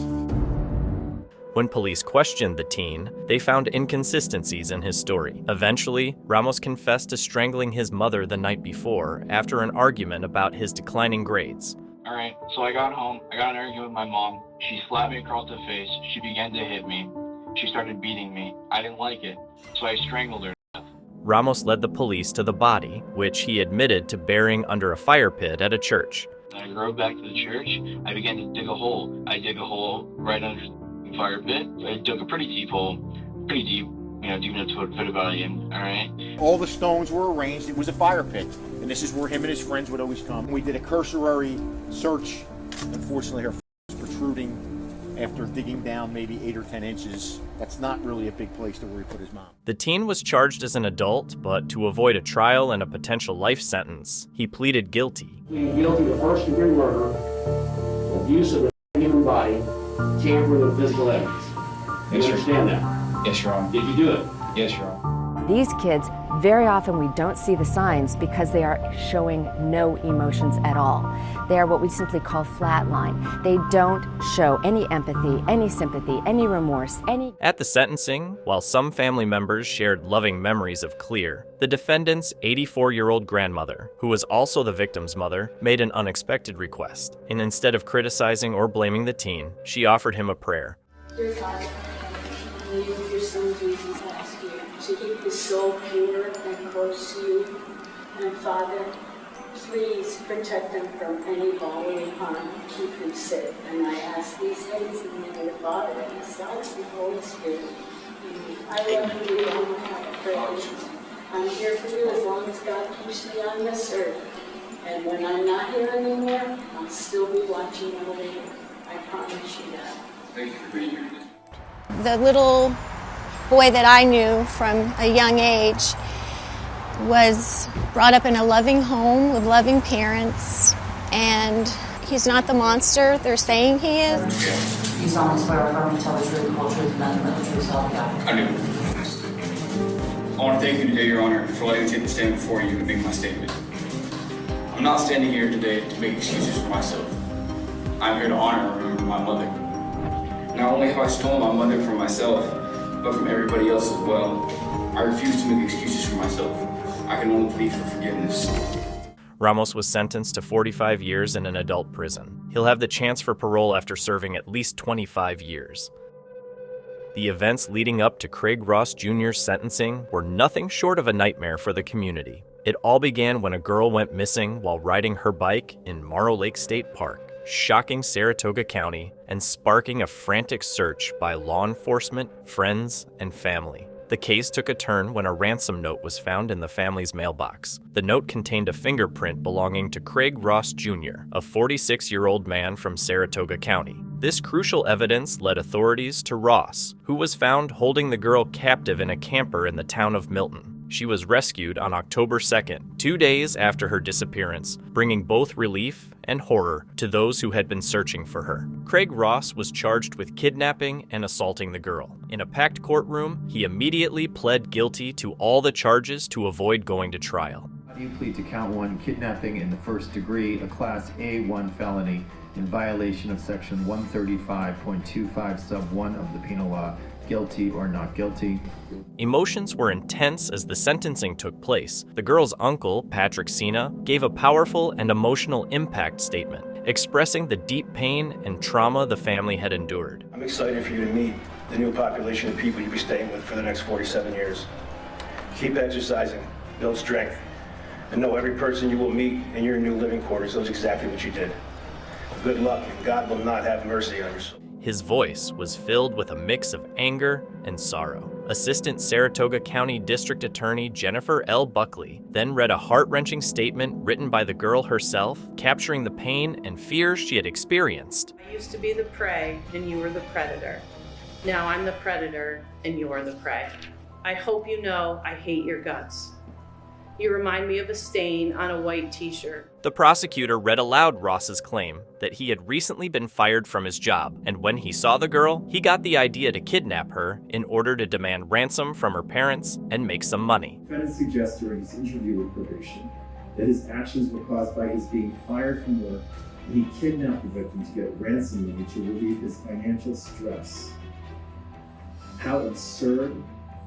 When police questioned the teen, they found inconsistencies in his story. Eventually, Ramos confessed to strangling his mother the night before after an argument about his declining grades. All right, so I got home, I got in an argument with my mom. She slapped me across the face, she began to hit me. She started beating me. I didn't like it, so I strangled her. Ramos led the police to the body, which he admitted to burying under a fire pit at a church. I drove back to the church, I began to dig a hole. I dig a hole right under the fire pit. I dug a pretty deep hole, pretty deep, deep enough to fit about in, all right? All the stones were arranged. It was a fire pit, and this is where him and his friends would always come. We did a cursory search. Unfortunately, her was protruding after digging down maybe 8 or 10 inches. That's not really a big place to where he put his mom. The teen was charged as an adult, but to avoid a trial and a potential life sentence, he pleaded guilty. Pleading guilty of first-degree murder, abuse of the human body, tampering with physical evidence. You understand that? Yes, Your Honor. Did you do it? Yes, Your Honor. These kids, very often we don't see the signs because they are showing no emotions at all. They are what we simply call flatline. They don't show any empathy, any sympathy, any remorse, any... At the sentencing, while some family members shared loving memories of Clear, the defendant's 84-year-old grandmother, who was also the victim's mother, made an unexpected request. And instead of criticizing or blaming the teen, she offered him a prayer. Dear Father, in the name of your Son Jesus, I ask you to keep his soul pure and close to you. And Father, please protect him from any bodily harm. Keep him safe. And I ask these things in the name of the Father, and the Son, and the Holy Spirit. I love you, and I have a prayer. I'm here for you as long as God keeps me on this earth. And when I'm not here anymore, I'll still be watching over you. I promise you that. Thank you for being here. The little boy that I knew from a young age was brought up in a loving home with loving parents, and he's not the monster they're saying he is. He's on his way from me, tell the truth, the whole truth, and nothing but the truth, so help God. I do. I want to thank you today, Your Honor, for letting me take the stand before you and make my statement. I'm not standing here today to make excuses for myself. I'm here to honor and remember my mother. Not only have I stolen my mother from myself, but from everybody else as well. I refuse to make excuses for myself. I can only plead for forgiveness. Ramos was sentenced to 45 years in an adult prison. He'll have the chance for parole after serving at least 25 years. The events leading up to Craig Ross Jr.'s sentencing were nothing short of a nightmare for the community. It all began when a girl went missing while riding her bike in Morrow Lake State Park, shocking Saratoga County and sparking a frantic search by law enforcement, friends, and family. The case took a turn when a ransom note was found in the family's mailbox. The note contained a fingerprint belonging to Craig Ross Jr., a 46-year-old man from Saratoga County. This crucial evidence led authorities to Ross, who was found holding the girl captive in a camper in the town of Milton. She was rescued on October 2nd, 2 days after her disappearance, bringing both relief and horror to those who had been searching for her. Craig Ross was charged with kidnapping and assaulting the girl. In a packed courtroom, he immediately pled guilty to all the charges to avoid going to trial. You plead to count 1, kidnapping in the first degree, a Class A1 felony in violation of Section 135.25 sub 1 of the Penal Law. Guilty or not guilty. Emotions were intense as the sentencing took place. The girl's uncle, Patrick Sena, gave a powerful and emotional impact statement, expressing the deep pain and trauma the family had endured. I'm excited for you to meet the new population of people you'll be staying with for the next 47 years. Keep exercising, build strength, and know every person you will meet in your new living quarters knows exactly what you did. Good luck, and God will not have mercy on your soul. His voice was filled with a mix of anger and sorrow. Assistant Saratoga County District Attorney Jennifer L. Buckley then read a heart-wrenching statement written by the girl herself, capturing the pain and fears she had experienced. I used to be the prey, and you were the predator. Now I'm the predator, and you're the prey. I hope you know I hate your guts. You remind me of a stain on a white t-shirt. The prosecutor read aloud Ross's claim that he had recently been fired from his job, and when he saw the girl, he got the idea to kidnap her in order to demand ransom from her parents and make some money. The defendant suggests during his interview with probation that his actions were caused by his being fired from work, and he kidnapped the victim to get ransom money to relieve his financial stress. How absurd,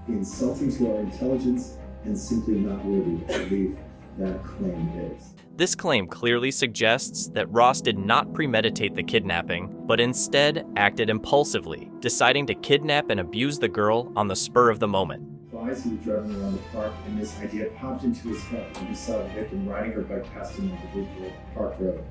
insulting to our intelligence, and simply not worthy of belief that claim is. This claim clearly suggests that Ross did not premeditate the kidnapping, but instead acted impulsively, deciding to kidnap and abuse the girl on the spur of the moment. As he was driving around the park, and this idea popped into his head when he saw the victim riding her bike past him on the Woodville Park Road.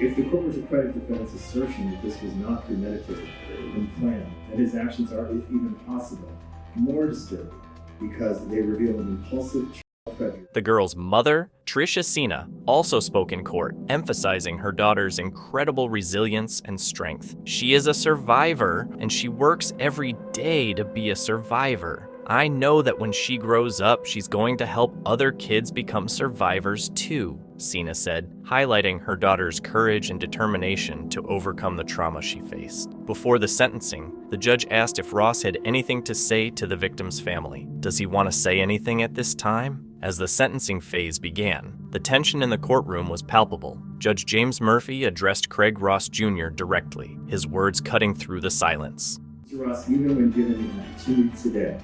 If the court were to credit the defendant's assertion that this was not premeditated and planned, that his actions are, if even possible, more disturbing because they reveal an impulsive child prejudice. The girl's mother, Tricia Sina, also spoke in court, emphasizing her daughter's incredible resilience and strength. She is a survivor, and she works every day to be a survivor. I know that when she grows up, she's going to help other kids become survivors too, Sina said, highlighting her daughter's courage and determination to overcome the trauma she faced. Before the sentencing, the judge asked if Ross had anything to say to the victim's family. Does he want to say anything at this time? As the sentencing phase began, the tension in the courtroom was palpable. Judge James Murphy addressed Craig Ross Jr. directly, his words cutting through the silence. Mr. Ross, even when given an opportunity today,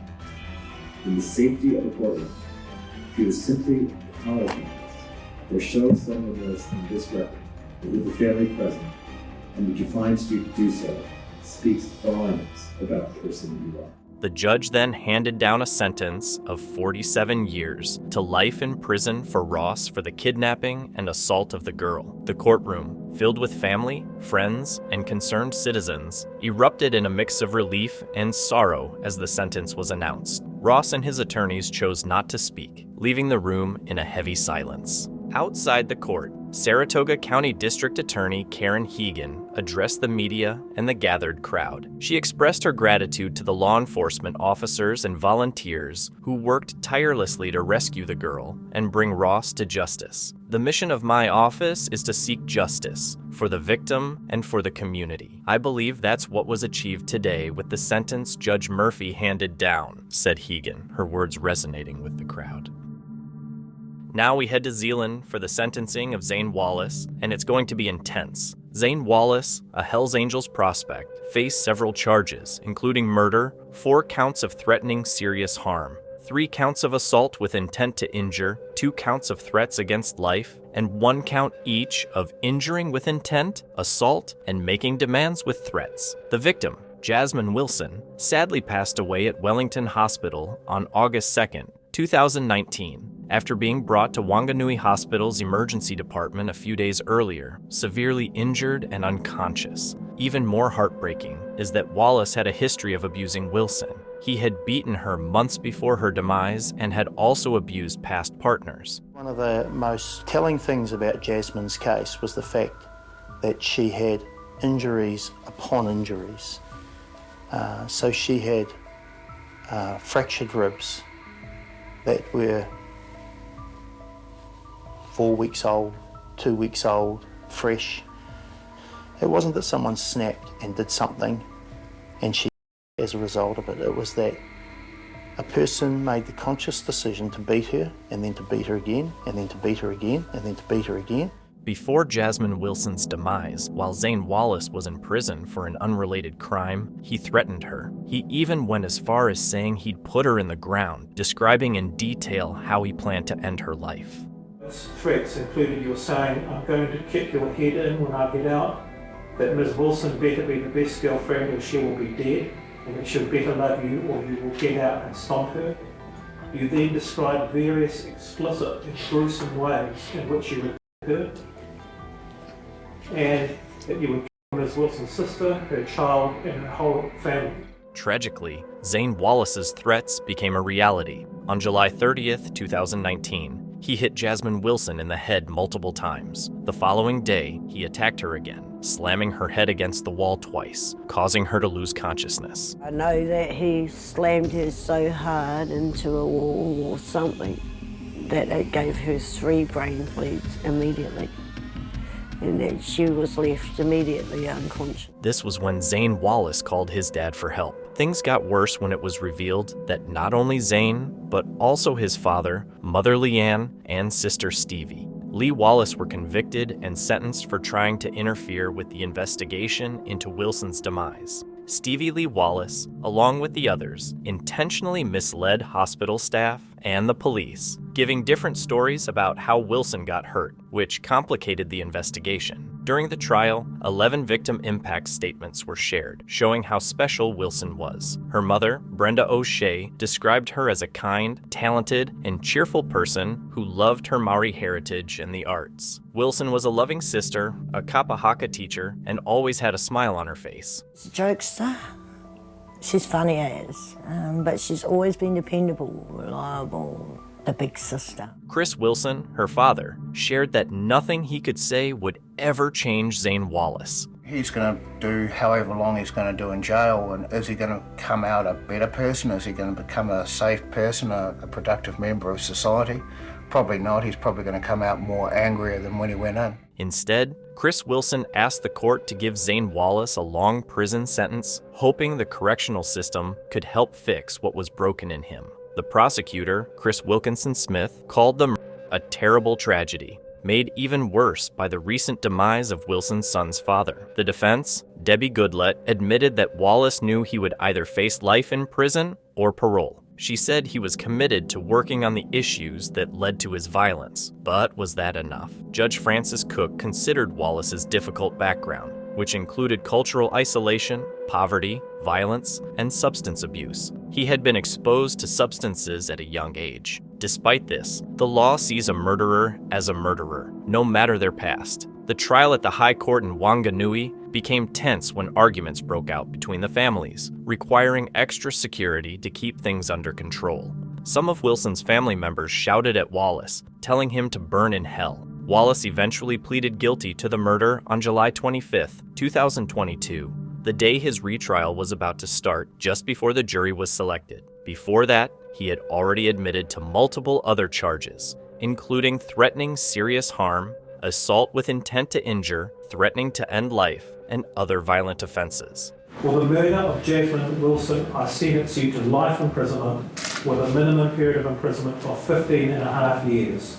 in the safety of the courtroom, if you would simply apologize or show some remorse in this record with the family present, and would you find to do so, speaks volumes about the person you are. The judge then handed down a sentence of 47 years to life in prison for Ross for the kidnapping and assault of the girl. The courtroom, filled with family, friends, and concerned citizens, erupted in a mix of relief and sorrow as the sentence was announced. Ross and his attorneys chose not to speak, leaving the room in a heavy silence. Outside the court, Saratoga County District Attorney Karen Hegan addressed the media and the gathered crowd. She expressed her gratitude to the law enforcement officers and volunteers who worked tirelessly to rescue the girl and bring Ross to justice. The mission of my office is to seek justice for the victim and for the community. I believe that's what was achieved today with the sentence Judge Murphy handed down, said Hegan, her words resonating with the crowd. Now we head to Zeeland for the sentencing of Zayn Wallace, and it's going to be intense. Zayn Wallace, a Hells Angels prospect, faced several charges, including murder, 4 counts of threatening serious harm, 3 counts of assault with intent to injure, 2 counts of threats against life, and 1 count each of injuring with intent, assault, and making demands with threats. The victim, Jasmine Wilson, sadly passed away at Wellington Hospital on August 2nd, 2019, after being brought to Wanganui Hospital's emergency department a few days earlier, severely injured and unconscious. Even more heartbreaking is that Wallace had a history of abusing Wilson. He had beaten her months before her demise and had also abused past partners. One of the most telling things about Jasmine's case was the fact that she had injuries upon injuries. So she had fractured ribs that were 4 weeks old, 2 weeks old, fresh. It wasn't that someone snapped and did something and she as a result of it. It was that a person made the conscious decision to beat her and then to beat her again and then to beat her again and then to beat her again. Before Jasmine Wilson's demise, while Zayn Wallace was in prison for an unrelated crime, he threatened her. He even went as far as saying he'd put her in the ground, describing in detail how he planned to end her life. Threats included your saying, "I'm going to kick your head in when I get out," that Ms. Wilson better be the best girlfriend or she will be dead, and that she'll better love you or you will get out and stomp her. You then described various explicit and gruesome ways in which you would her, and that you would kill Ms. Wilson's sister, her child, and her whole family. Tragically, Zayn Wallace's threats became a reality. On July 30th, 2019, he hit Jasmine Wilson in the head multiple times. The following day, he attacked her again, slamming her head against the wall twice, causing her to lose consciousness. I know that he slammed her so hard into a wall or something that it gave her 3 brain bleeds immediately, and that she was left immediately unconscious. This was when Zayn Wallace called his dad for help. Things got worse when it was revealed that not only Zayn, but also his father, Mother Leanne, and sister Stevie, Lee Wallace, were convicted and sentenced for trying to interfere with the investigation into Wilson's demise. Stevie Lee Wallace, along with the others, intentionally misled hospital staff and the police, giving different stories about how Wilson got hurt, which complicated the investigation. During the trial, 11 victim impact statements were shared, showing how special Wilson was. Her mother, Brenda O'Shea, described her as a kind, talented, and cheerful person who loved her Maori heritage and the arts. Wilson was a loving sister, a kapahaka teacher, and always had a smile on her face. She's a jokester. She's funny as, but she's always been dependable, reliable, the big sister. Chris Wilson, her father, shared that nothing he could say would ever change Zayn Wallace. He's going to do however long he's going to do in jail, and is he going to come out a better person? Is he going to become a safe person, a productive member of society? Probably not. He's probably going to come out more angrier than when he went in. Instead, Chris Wilson asked the court to give Zayn Wallace a long prison sentence, hoping the correctional system could help fix what was broken in him. The prosecutor, Chris Wilkinson Smith, called the murder a terrible tragedy, made even worse by the recent demise of Wilson's son's father. The defense, Debbie Goodlett, admitted that Wallace knew he would either face life in prison or parole. She said he was committed to working on the issues that led to his violence, but was that enough? Judge Francis Cook considered Wallace's difficult background, which included cultural isolation, poverty, violence, and substance abuse. He had been exposed to substances at a young age. Despite this, the law sees a murderer as a murderer, no matter their past. The trial at the High Court in Wanganui became tense when arguments broke out between the families, requiring extra security to keep things under control. Some of Wilson's family members shouted at Wallace, telling him to burn in hell. Wallace eventually pleaded guilty to the murder on July 25, 2022, the day his retrial was about to start just before the jury was selected. Before that, he had already admitted to multiple other charges, including threatening serious harm, assault with intent to injure, threatening to end life, and other violent offenses. For the murder of Jacqueline Wilson, I sentence you to life imprisonment with a minimum period of imprisonment of 15.5 years.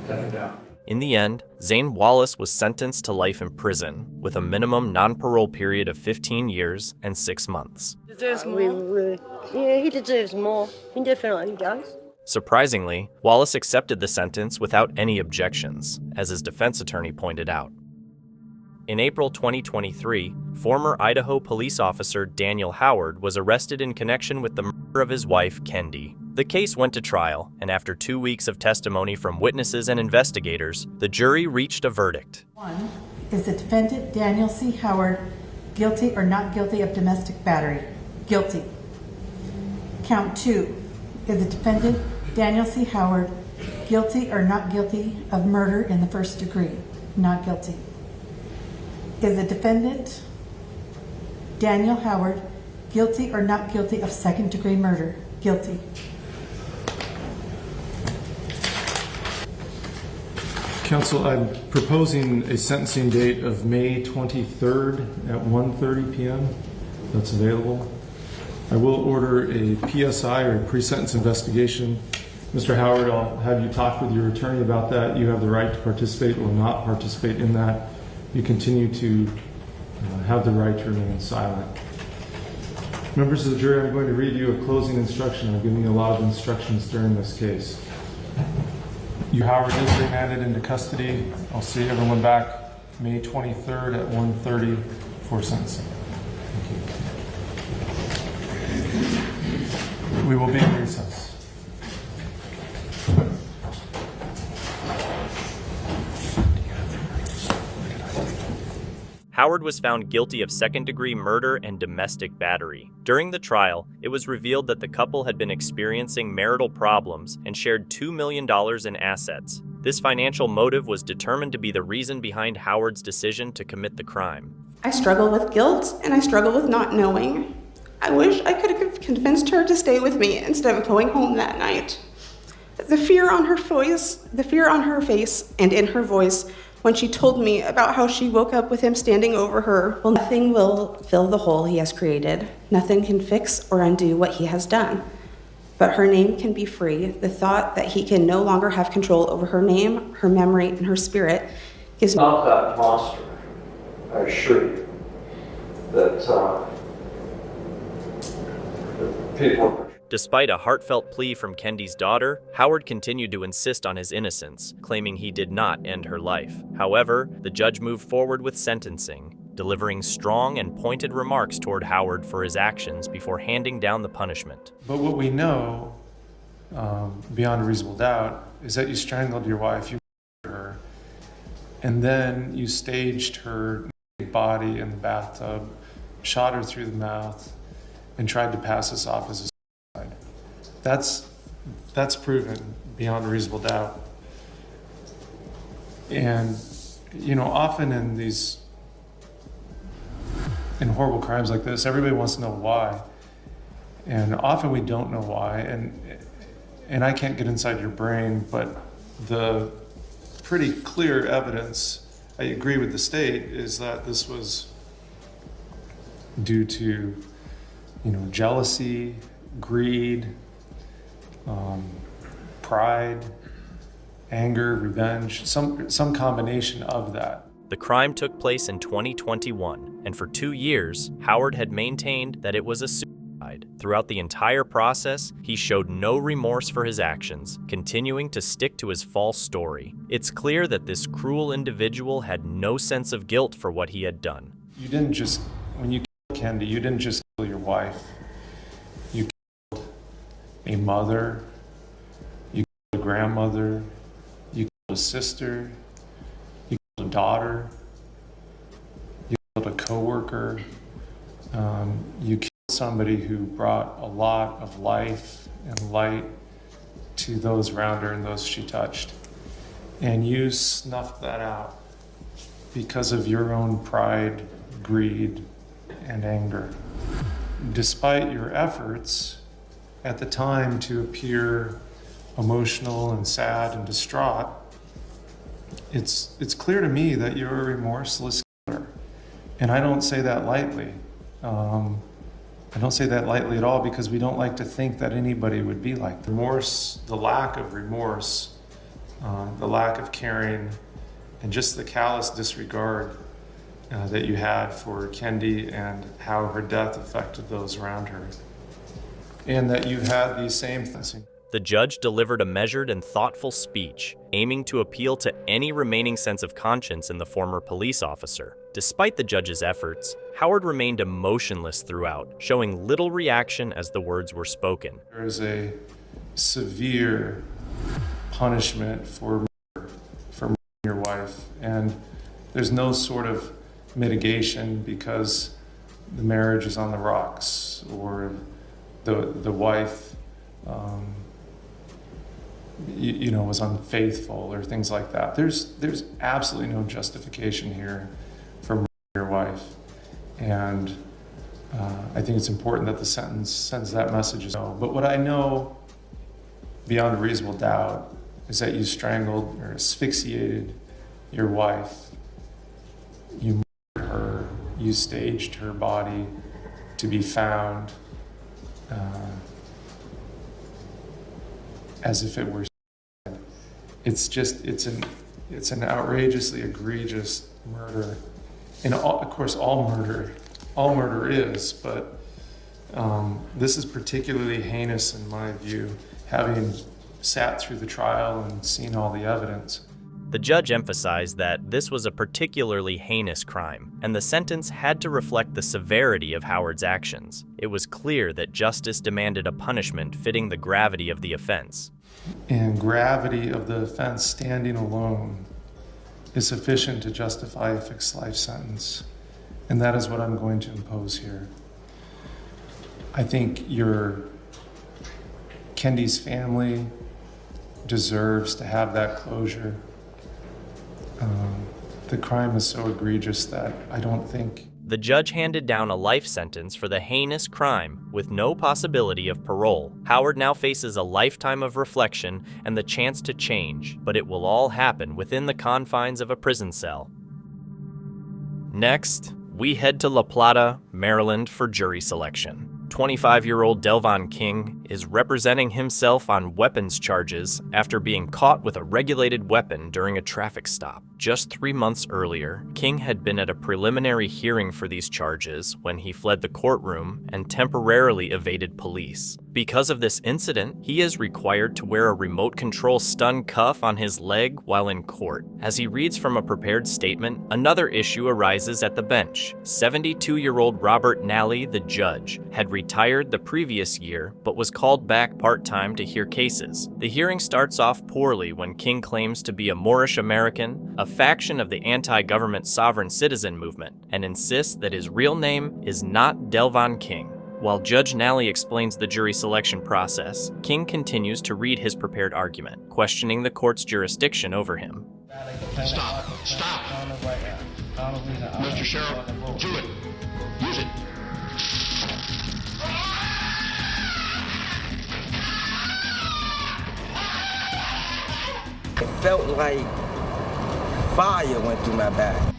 Taken down. In the end, Zayn Wallace was sentenced to life in prison with a minimum non-parole period of 15 years and 6 months. Deserves more. Yeah, he deserves more. He definitely does. Surprisingly, Wallace accepted the sentence without any objections, as his defense attorney pointed out. In April 2023, former Idaho police officer Daniel Howard was arrested in connection with the murder of his wife, Kendi. The case went to trial, and after 2 weeks of testimony from witnesses and investigators, the jury reached a verdict. 1. Is the defendant, Daniel C. Howard, guilty or not guilty of domestic battery? Guilty. Count 2. Is the defendant, Daniel C. Howard, guilty or not guilty of murder in the first degree? Not guilty. Is the defendant, Daniel Howard, guilty or not guilty of second degree murder? Guilty. Counsel, I'm proposing a sentencing date of May 23rd at 1:30 p.m. That's available. I will order a PSI or a pre-sentence investigation. Mr. Howard, I'll have you talk with your attorney about that. You have the right to participate or not participate in that. You continue to have the right to remain silent. Members of the jury, I'm going to read you a closing instruction. I've given you a lot of instructions during this case. You, Howard, is remanded into custody. I'll see everyone back May 23rd at 1:30 for sentencing. Thank you. We will be in recess. Howard was found guilty of second-degree murder and domestic battery. During the trial, it was revealed that the couple had been experiencing marital problems and shared $2 million in assets. This financial motive was determined to be the reason behind Howard's decision to commit the crime. I struggle with guilt, and I struggle with not knowing. I wish I could have convinced her to stay with me instead of going home that night. The fear on her face and in her voice when she told me about how she woke up with him standing over her. Well, nothing will fill the hole he has created. Nothing can fix or undo what he has done. But her name can be free. The thought that he can no longer have control over her name, her memory, and her spirit gives me... Not that monster, I assure you, that people... Despite a heartfelt plea from Kendi's daughter, Howard continued to insist on his innocence, claiming he did not end her life. However, the judge moved forward with sentencing, delivering strong and pointed remarks toward Howard for his actions before handing down the punishment. But what we know, beyond a reasonable doubt, is that you strangled your wife, you murdered her, and then you staged her body in the bathtub, shot her through the mouth, and tried to pass this off as a suicide. That's proven beyond a reasonable doubt. And, often in horrible crimes like this, everybody wants to know why. And often we don't know why. And I can't get inside your brain, but the pretty clear evidence, I agree with the state, is that this was due to, jealousy, greed, pride, anger, revenge, some combination of that. The crime took place in 2021, and for 2 years, Howard had maintained that it was a suicide. Throughout the entire process, he showed no remorse for his actions, continuing to stick to his false story. It's clear that this cruel individual had no sense of guilt for what he had done. You didn't just, when you killed Kendi, you didn't just kill your wife. You killed a mother, you killed a grandmother, you killed a sister, you killed a daughter, you killed a coworker, you killed somebody who brought a lot of life and light to those around her and those she touched. And you snuffed that out because of your own pride, greed, and anger. Despite your efforts at the time to appear emotional and sad and distraught, it's clear to me that you're a remorseless killer. And I don't say that lightly. I don't say that lightly at all because we don't like to think that anybody would be like that. Remorse, the lack of remorse, the lack of caring, and just the callous disregard that you had for Kendi and how her death affected those around her. And that you had these same things. The judge delivered a measured and thoughtful speech, aiming to appeal to any remaining sense of conscience in the former police officer. Despite the judge's efforts, Howard remained emotionless throughout, showing little reaction as the words were spoken. There is a severe punishment for murdering your wife, and there's no sort of mitigation because the marriage is on the rocks or the wife was unfaithful or things like that. There's absolutely no justification here for murdering your wife, and I think it's important that the sentence sends that message. But what I know beyond a reasonable doubt is that you strangled or asphyxiated your wife. You murdered her. You staged her body to be found as if it were. It's an outrageously egregious murder, and of course all murder is, but this is particularly heinous in my view, having sat through the trial and seen all the evidence. The judge emphasized that this was a particularly heinous crime, and the sentence had to reflect the severity of Howard's actions. It was clear that justice demanded a punishment fitting the gravity of the offense. And gravity of the offense standing alone is sufficient to justify a fixed life sentence, and that is what I'm going to impose here. I think Kendi's family deserves to have that closure. The crime is so egregious that I don't think... The judge handed down a life sentence for the heinous crime with no possibility of parole. Howard now faces a lifetime of reflection and the chance to change, but it will all happen within the confines of a prison cell. Next, we head to La Plata, Maryland for jury selection. 25-year-old Delvon King is representing himself on weapons charges after being caught with a regulated weapon during a traffic stop. Just 3 months earlier, King had been at a preliminary hearing for these charges when he fled the courtroom and temporarily evaded police. Because of this incident, he is required to wear a remote control stun cuff on his leg while in court. As he reads from a prepared statement, another issue arises at the bench. 72-year-old Robert Nally, the judge, had retired the previous year but was called back part-time to hear cases. The hearing starts off poorly when King claims to be a Moorish American, a faction of the anti-government sovereign citizen movement, and insists that his real name is not Delvon King. While Judge Nally explains the jury selection process, King continues to read his prepared argument, questioning the court's jurisdiction over him. Stop. Stop. Mr. Sheriff, do it. Use it. It felt like fire went through my back.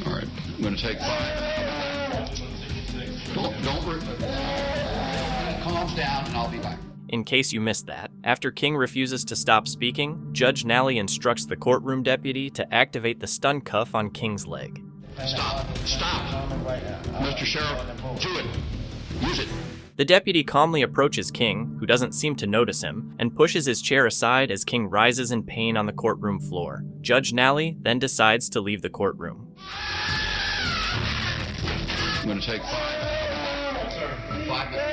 All right, I'm going to take 5. Don't calm down and I'll be back. In case you missed that, after King refuses to stop speaking, Judge Nally instructs the courtroom deputy to activate the stun cuff on King's leg. Stop. Stop. Mr. Sheriff, do it. Use it. The deputy calmly approaches King, who doesn't seem to notice him, and pushes his chair aside as King rises in pain on the courtroom floor. Judge Nally then decides to leave the courtroom. I'm going to take 5 minutes.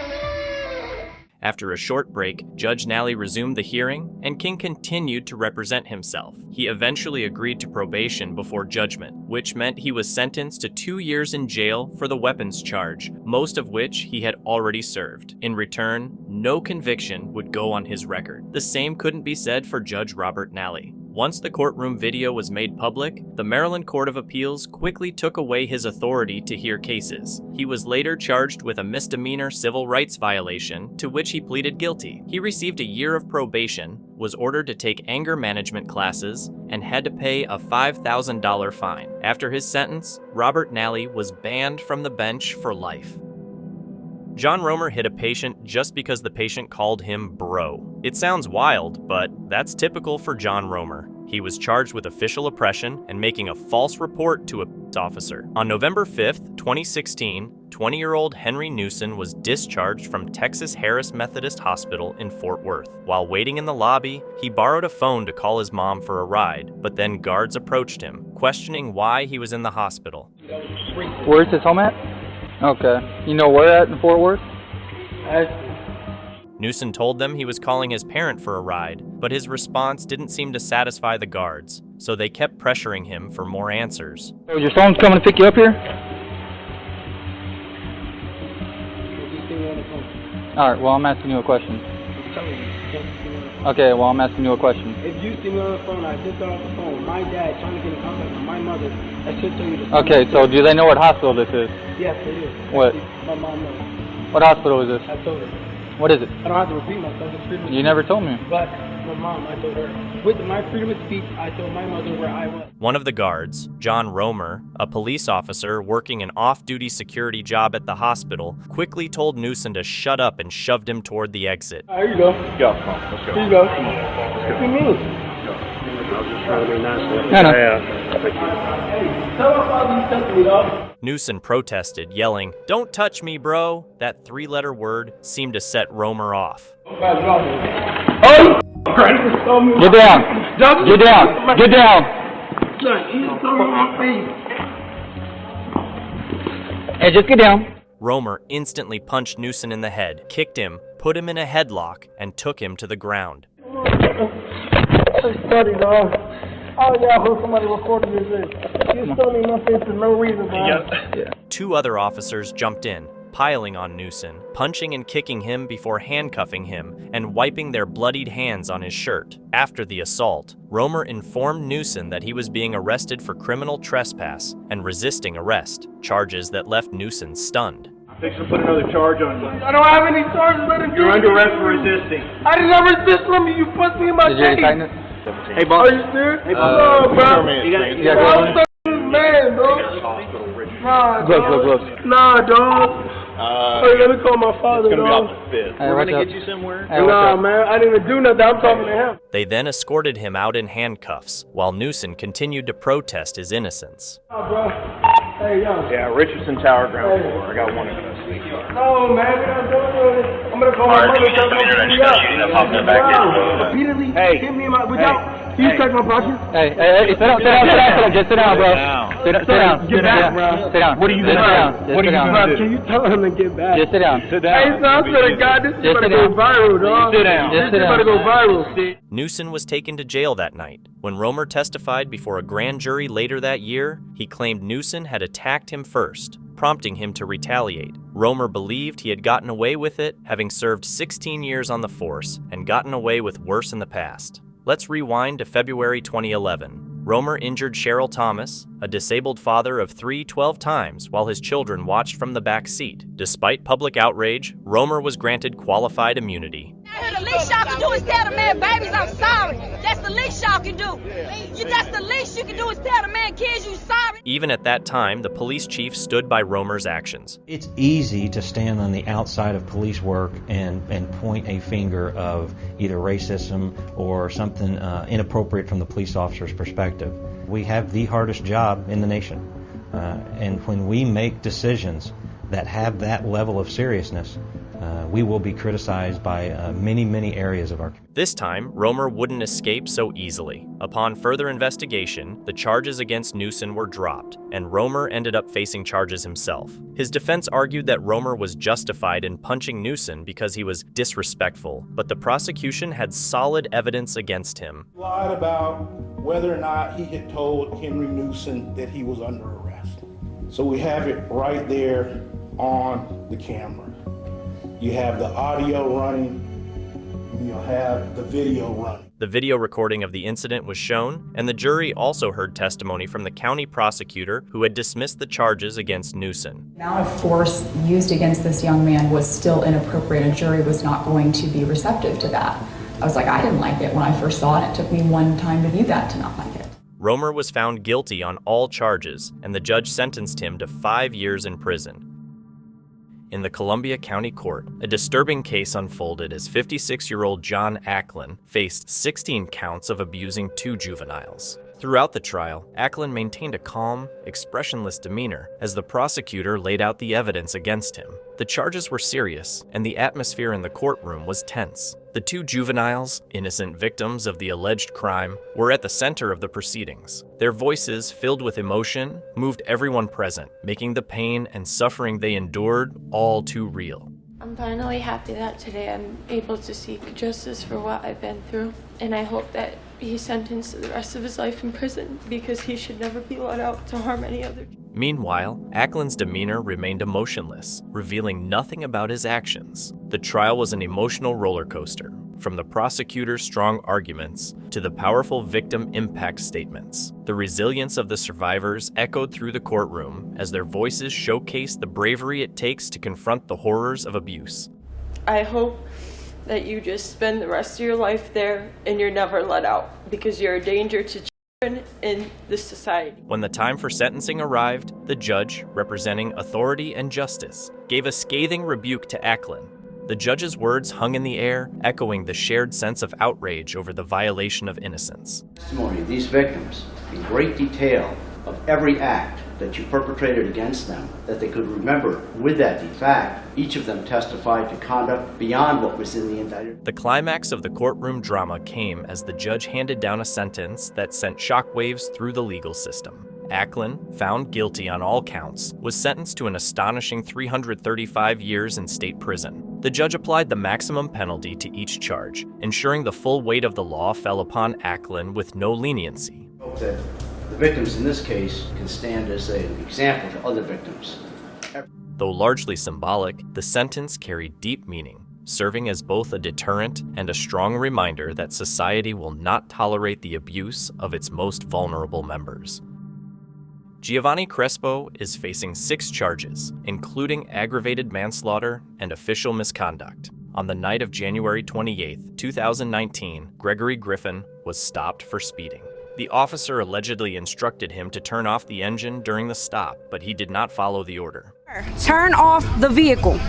After a short break, Judge Nally resumed the hearing, and King continued to represent himself. He eventually agreed to probation before judgment, which meant he was sentenced to 2 years in jail for the weapons charge, most of which he had already served. In return, no conviction would go on his record. The same couldn't be said for Judge Robert Nally. Once the courtroom video was made public, the Maryland Court of Appeals quickly took away his authority to hear cases. He was later charged with a misdemeanor civil rights violation, to which he pleaded guilty. He received a year of probation, was ordered to take anger management classes, and had to pay a $5,000 fine. After his sentence, Robert Nally was banned from the bench for life. John Romer hit a patient just because the patient called him bro. It sounds wild, but that's typical for John Romer. He was charged with official oppression and making a false report to a police officer. On November 5th, 2016, 20-year-old Henry Newson was discharged from Texas Harris Methodist Hospital in Fort Worth. While waiting in the lobby, he borrowed a phone to call his mom for a ride, but then guards approached him, questioning why he was in the hospital. Where's his home at? Okay. You know where at in Fort Worth? Newson told them he was calling his parent for a ride, but his response didn't seem to satisfy the guards, so they kept pressuring him for more answers. So your phone's coming to pick you up here? Alright, well I'm asking you a question. Okay, well I'm asking you a question. If you see me on the phone, I just got off the phone with my dad trying to get in contact with my mother. I should tell you this. Okay, so do they know what hospital this is? Yes, they do. What? My mom knows. What hospital is this? I told her. What is it? I don't have to repeat myself. It's freedom of You speech. never told me. But my mom, I told her. With my freedom of speech, I told my mother where I was. One of the guards, John Romer, a police officer working an off-duty security job at the hospital, quickly told Newson to shut up and shoved him toward the exit. Here you go. Go, come on, let's go. Here you go. Come on, let's go. What do you mean? I was just trying to be nice. Hey, tell my father you touched me, dog. Newson protested, yelling, "Don't touch me, bro!" That three-letter word seemed to set Romer off. Oh! Get down! Get down! Get down! Hey, just get down. Romer instantly punched Newson in the head, kicked him, put him in a headlock, and took him to the ground. Study, dog. Oh, yeah, I heard somebody recording this. You studying my face for no reason, dog. Two other officers jumped in, piling on Newson, punching and kicking him before handcuffing him and wiping their bloodied hands on his shirt. After the assault, Romer informed Newson that he was being arrested for criminal trespass and resisting arrest, charges that left Newson stunned. Fix to put another charge on you. I don't have any charges. You're under arrest for resisting. I did not resist from you. You punched me in my face. Hey, boss. Are you serious? Hey, boss. No, bro. You got man, bro. Nah, gloves. Nah, dog. Hey, let me call my father, it's gonna dog. Be off the 5th. We're gonna get you somewhere. Nah, man. I didn't even do nothing. I'm talking to him. They then escorted him out in handcuffs, while Newson continued to protest his innocence. Oh, bro. Hey, yo. Yeah, Richardson Tower, ground floor. I got one of those. No, man. We're not doing it. I'm gonna call my mother. Repeatedly. Hey. Hit me in my. Can you check my pocket? Hey, sit down, just sit down, bro. Sit down. Get back, bro. Sit down. What are you doing? What are you doing? Can you tell him to get back? Just sit down. Hey, son, I swear to God, this is about to go viral, dog. Sit down. This is about to go viral. Newson was taken to jail that night. When Romer testified before a grand jury later that year, he claimed Newson had attacked him first, prompting him to retaliate. Romer believed he had gotten away with it, having served 16 years on the force and gotten away with worse in the past. Let's rewind to February 2011. Romer injured Cheryl Thomas, a disabled father of 3 12 times, while his children watched from the back seat. Despite public outrage, Romer was granted qualified immunity. The least y'all can do is tell the man, babies, I'm sorry. That's the least y'all can do. That's the least you can do is tell the man, kids, you sorry. Even at that time, the police chief stood by Romer's actions. It's easy to stand on the outside of police work and point a finger of either racism or something inappropriate from the police officer's perspective. We have the hardest job in the nation. And when we make decisions that have that level of seriousness, we will be criticized by many areas of our community. This time, Romer wouldn't escape so easily. Upon further investigation, the charges against Newson were dropped, and Romer ended up facing charges himself. His defense argued that Romer was justified in punching Newson because he was disrespectful, but the prosecution had solid evidence against him. He lied about whether or not he had told Henry Newson that he was under arrest. So we have it right there on the camera. You have the audio running, and you'll have the video running. The video recording of the incident was shown, and the jury also heard testimony from the county prosecutor who had dismissed the charges against Newson. The amount of force used against this young man was still inappropriate. A jury was not going to be receptive to that. I was like, I didn't like it when I first saw it. It took me one time to view that to not like it. Romer was found guilty on all charges, and the judge sentenced him to 5 years in prison. In the Columbia County Court, a disturbing case unfolded as 56-year-old John Acklin faced 16 counts of abusing 2 juveniles. Throughout the trial, Acklin maintained a calm, expressionless demeanor as the prosecutor laid out the evidence against him. The charges were serious, and the atmosphere in the courtroom was tense. The 2 juveniles, innocent victims of the alleged crime, were at the center of the proceedings. Their voices, filled with emotion, moved everyone present, making the pain and suffering they endured all too real. I'm finally happy that today I'm able to seek justice for what I've been through, and I hope that he's sentenced to the rest of his life in prison because he should never be let out to harm any other. Meanwhile, Acklin's demeanor remained emotionless, revealing nothing about his actions. The trial was an emotional roller coaster, from the prosecutor's strong arguments to the powerful victim impact statements. The resilience of the survivors echoed through the courtroom as their voices showcased the bravery it takes to confront the horrors of abuse. I hope that you just spend the rest of your life there and you're never let out because you're a danger to children in this society. When the time for sentencing arrived, the judge, representing authority and justice, gave a scathing rebuke to Acklin. The judge's words hung in the air, echoing the shared sense of outrage over the violation of innocence. Testimony of these victims in great detail of every act that you perpetrated against them, that they could remember with that. In fact, each of them testified to conduct beyond what was in the indictment. The climax of the courtroom drama came as the judge handed down a sentence that sent shockwaves through the legal system. Acklin, found guilty on all counts, was sentenced to an astonishing 335 years in state prison. The judge applied the maximum penalty to each charge, ensuring the full weight of the law fell upon Acklin with no leniency. I hope that the victims in this case can stand as an example to other victims. Though largely symbolic, the sentence carried deep meaning, serving as both a deterrent and a strong reminder that society will not tolerate the abuse of its most vulnerable members. Giovanni Crespo is facing 6 charges, including aggravated manslaughter and official misconduct. On the night of January 28, 2019, Gregory Griffin was stopped for speeding. The officer allegedly instructed him to turn off the engine during the stop, but he did not follow the order. Turn off the vehicle.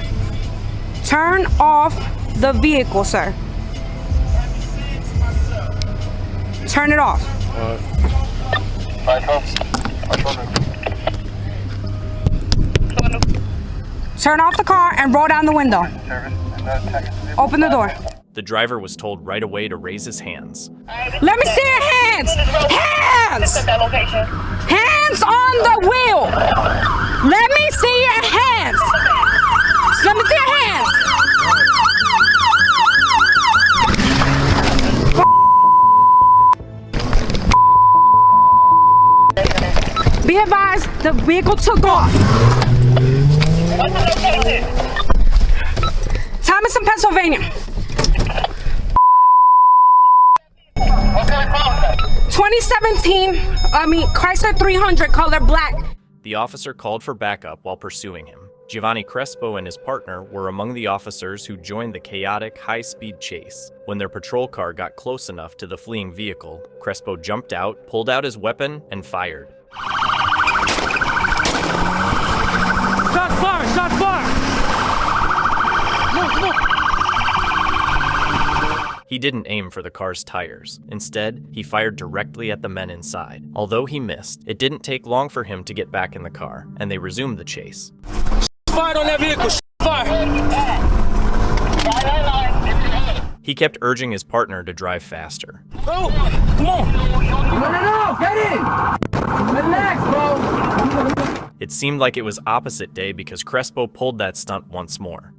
Turn off the vehicle, sir. Turn it off. Turn off the car and roll down the window. Open the door. The driver was told right away to raise his hands. Let me see your hands! Hands! Hands on the wheel! Let me see your hands! Let me see your hands! Be advised, the vehicle took off. Thomason, Pennsylvania. 2017, Chrysler 300, color black. The officer called for backup while pursuing him. Giovanni Crespo and his partner were among the officers who joined the chaotic, high-speed chase. When their patrol car got close enough to the fleeing vehicle, Crespo jumped out, pulled out his weapon, and fired. Shots fired! Shots fired! Move, move! He didn't aim for the car's tires. Instead, he fired directly at the men inside. Although he missed, it didn't take long for him to get back in the car, and they resumed the chase. Fired on that vehicle! Fire! He kept urging his partner to drive faster. Bro, come on! No, get in! Relax, bro! It seemed like it was opposite day because Crespo pulled that stunt once more.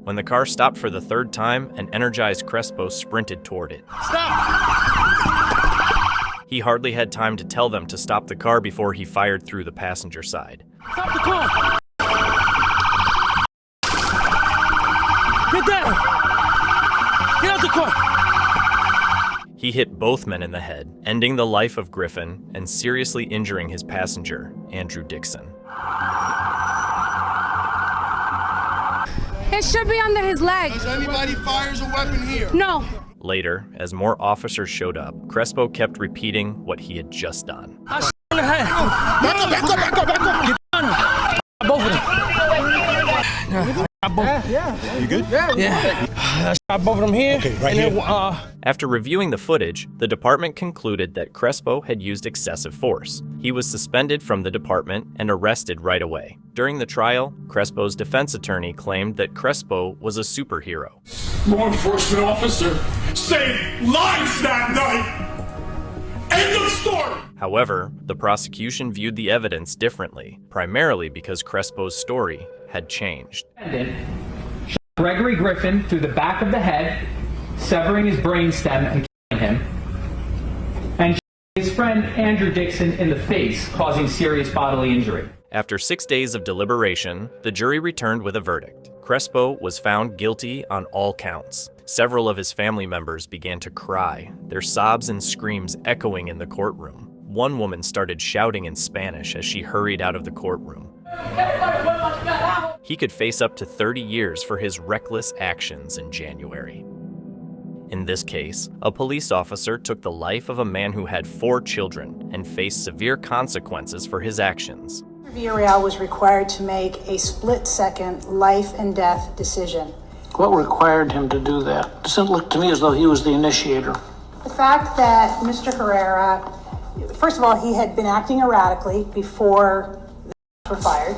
When the car stopped for the 3rd time, an energized Crespo sprinted toward it. Stop! He hardly had time to tell them to stop the car before he fired through the passenger side. Stop the car! Get down! Get out the car! He hit both men in the head, ending the life of Griffin and seriously injuring his passenger, Andrew Dixon. It should be under his leg. Does anybody fires a weapon here? No. Later, as more officers showed up, Crespo kept repeating what he had just done. I shot in the head. Back up, back up, back up, back up. Get down. Both of them. You good? Yeah. I shot both of them here. Okay, right and here. Then, After reviewing the footage, the department concluded that Crespo had used excessive force. He was suspended from the department and arrested right away. During the trial, Crespo's defense attorney claimed that Crespo was a superhero. Law enforcement officer saved lives that night. End of story. However, the prosecution viewed the evidence differently, primarily because Crespo's story had changed. Shot Gregory Griffin through the back of the head, severing his brainstem and killing him, and shot his friend Andrew Dixon in the face, causing serious bodily injury. After 6 days of deliberation, the jury returned with a verdict. Crespo was found guilty on all counts. Several of his family members began to cry, their sobs and screams echoing in the courtroom. One woman started shouting in Spanish as she hurried out of the courtroom. He could face up to 30 years for his reckless actions in January. In this case, a police officer took the life of a man who had 4 children and faced severe consequences for his actions. Villarreal was required to make a split-second life and death decision. What required him to do that? It doesn't look to me as though he was the initiator. The fact that Mr. Herrera, first of all, he had been acting erratically before the shots were fired.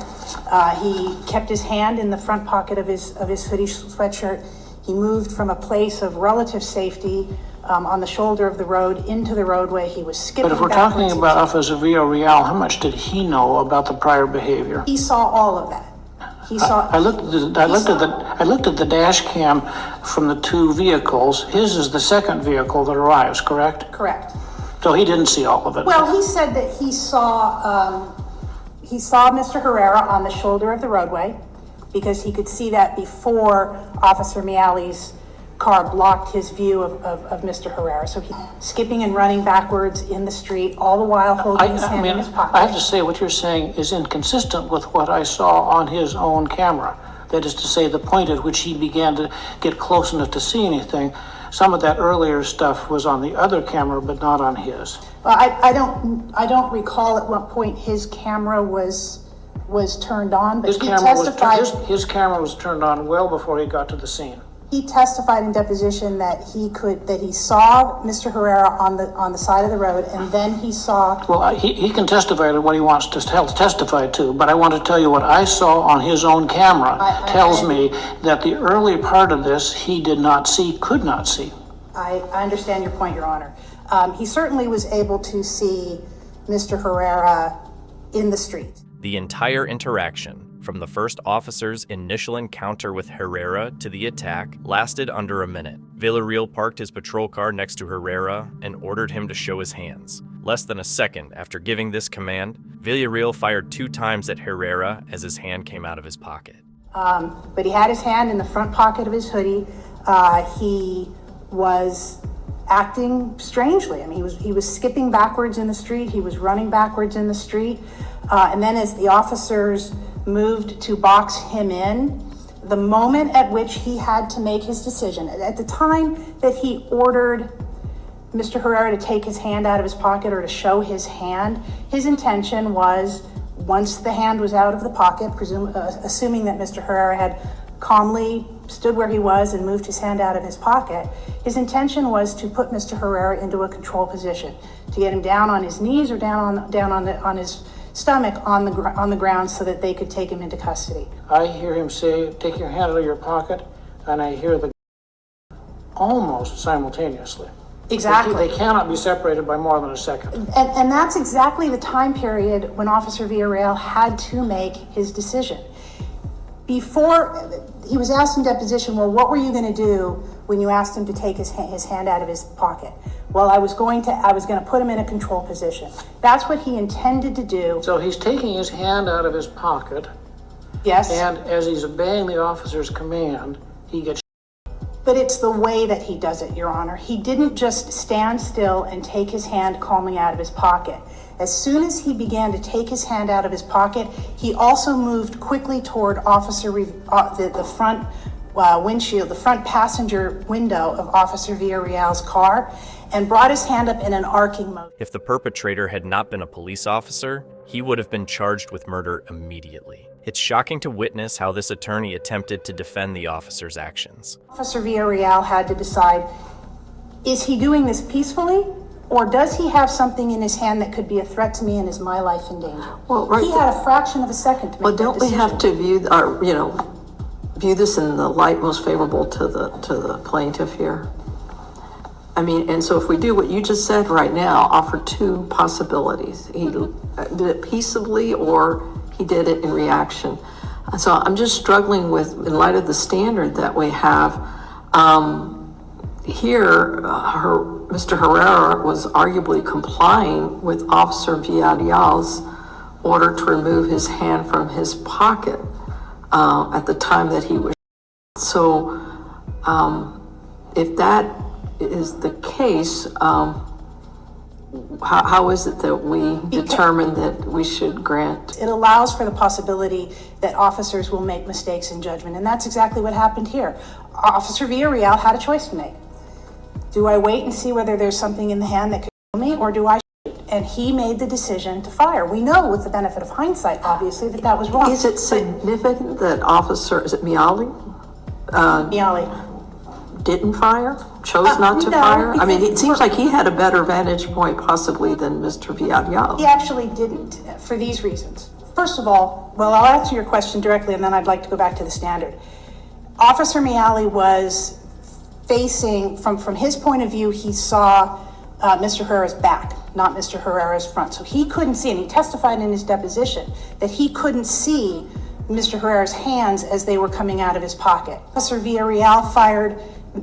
He kept his hand in the front pocket of his hoodie sweatshirt. He moved from a place of relative safety on the shoulder of the road into the roadway. He was skipping. But if we're talking about Officer Villarreal, how much did he know about the prior behavior? He saw all of that. He saw. I looked at the dash cam from the two vehicles. His is the second vehicle that arrives, correct? Correct. So he didn't see all of it. Well, he said that he saw Mr. Herrera on the shoulder of the roadway because he could see that before Officer Miali's car blocked his view of Mr. Herrera. So he's skipping and running backwards in the street, all the while holding his hand in his pocket. I have to say what you're saying is inconsistent with what I saw on his own camera. That is to say, the point at which he began to get close enough to see anything. Some of that earlier stuff was on the other camera, but not on his. Well, I don't recall at what point his camera was turned on, but his camera was turned on well before he got to the scene. He testified in deposition that he saw Mr. Herrera on the side of the road, and then he saw. Well, he can testify to what he wants to testify to, but I want to tell you what I saw on his own camera tells me that the early part of this he did not see, could not see. I understand your point, Your Honor. He certainly was able to see Mr. Herrera in the street. The entire interaction, from the first officer's initial encounter with Herrera to the attack, lasted under a minute. Villarreal parked his patrol car next to Herrera and ordered him to show his hands. Less than a second after giving this command, Villarreal fired 2 times at Herrera as his hand came out of his pocket. But he had his hand in the front pocket of his hoodie. He was acting strangely. I mean, he was skipping backwards in the street. He was running backwards in the street. And then as the officers moved to box him in, the moment at which he had to make his decision, at the time that he ordered Mr. Herrera to take his hand out of his pocket or to show his hand, his intention was, once the hand was out of the pocket, assuming that Mr. Herrera had calmly stood where he was and moved his hand out of his pocket, his intention was to put Mr. Herrera into a control position, to get him down on his knees or down on his stomach on the ground so that they could take him into custody. I hear him say, "Take your hand out of your pocket," and I hear the almost simultaneously. Exactly. They cannot be separated by more than a second. And that's exactly the time period when Officer Villarreal had to make his decision. Before, he was asked in deposition, well, what were you going to do when you asked him to take his hand out of his pocket? Well, I was going to put him in a control position. That's what he intended to do. So he's taking his hand out of his pocket. Yes. And as he's obeying the officer's command, he gets. But it's the way that he does it, Your Honor. He didn't just stand still and take his hand calmly out of his pocket. As soon as he began to take his hand out of his pocket, he also moved quickly toward the front windshield, the front passenger window of Officer Villarreal's car, and brought his hand up in an arcing motion. If the perpetrator had not been a police officer, he would have been charged with murder immediately. It's shocking to witness how this attorney attempted to defend the officer's actions. Officer Villarreal had to decide, is he doing this peacefully? Or does he have something in his hand that could be a threat to me and is my life in danger? Well, right. He had a fraction of a second to make that decision. Well, don't we have to view this in the light most favorable to the plaintiff here? I mean, and so if we do what you just said right now, offer 2 possibilities. He did it peaceably or he did it in reaction. So I'm just struggling with, in light of the standard that we have, here, Mr. Herrera was arguably complying with Officer Villarreal's order to remove his hand from his pocket at the time that he was. So if that is the case, how is it that we determine that we should grant? It allows for the possibility that officers will make mistakes in judgment, and that's exactly what happened here. Officer Villarreal had a choice to make. Do I wait and see whether there's something in the hand that could kill me, or do I shoot? And he made the decision to fire. We know, with the benefit of hindsight, obviously, that was wrong. Is it significant that is it Miali? Miali. Didn't fire? Chose not to fire? I mean, it seems like he had a better vantage point possibly than Mr. Villarreal. He actually didn't, for these reasons. First of all, well, I'll answer your question directly, and then I'd like to go back to the standard. Officer Miali was facing, from his point of view, he saw Mr. Herrera's back, not Mr. Herrera's front. So he couldn't see, and he testified in his deposition that he couldn't see Mr. Herrera's hands as they were coming out of his pocket. Officer Villarreal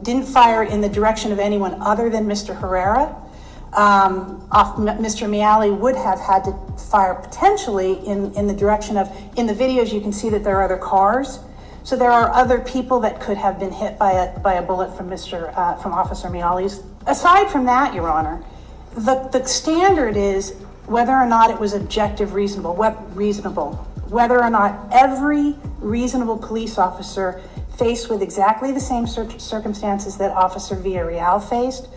didn't fire in the direction of anyone other than Mr. Herrera. Mr. Miali would have had to fire potentially in the direction of, in the videos you can see that there are other cars. So there are other people that could have been hit by a bullet from Officer Miali's. Aside from that, Your Honor, the standard is whether or not it was objective reasonable, whether or not every reasonable police officer faced with exactly the same circumstances that Officer Villarreal faced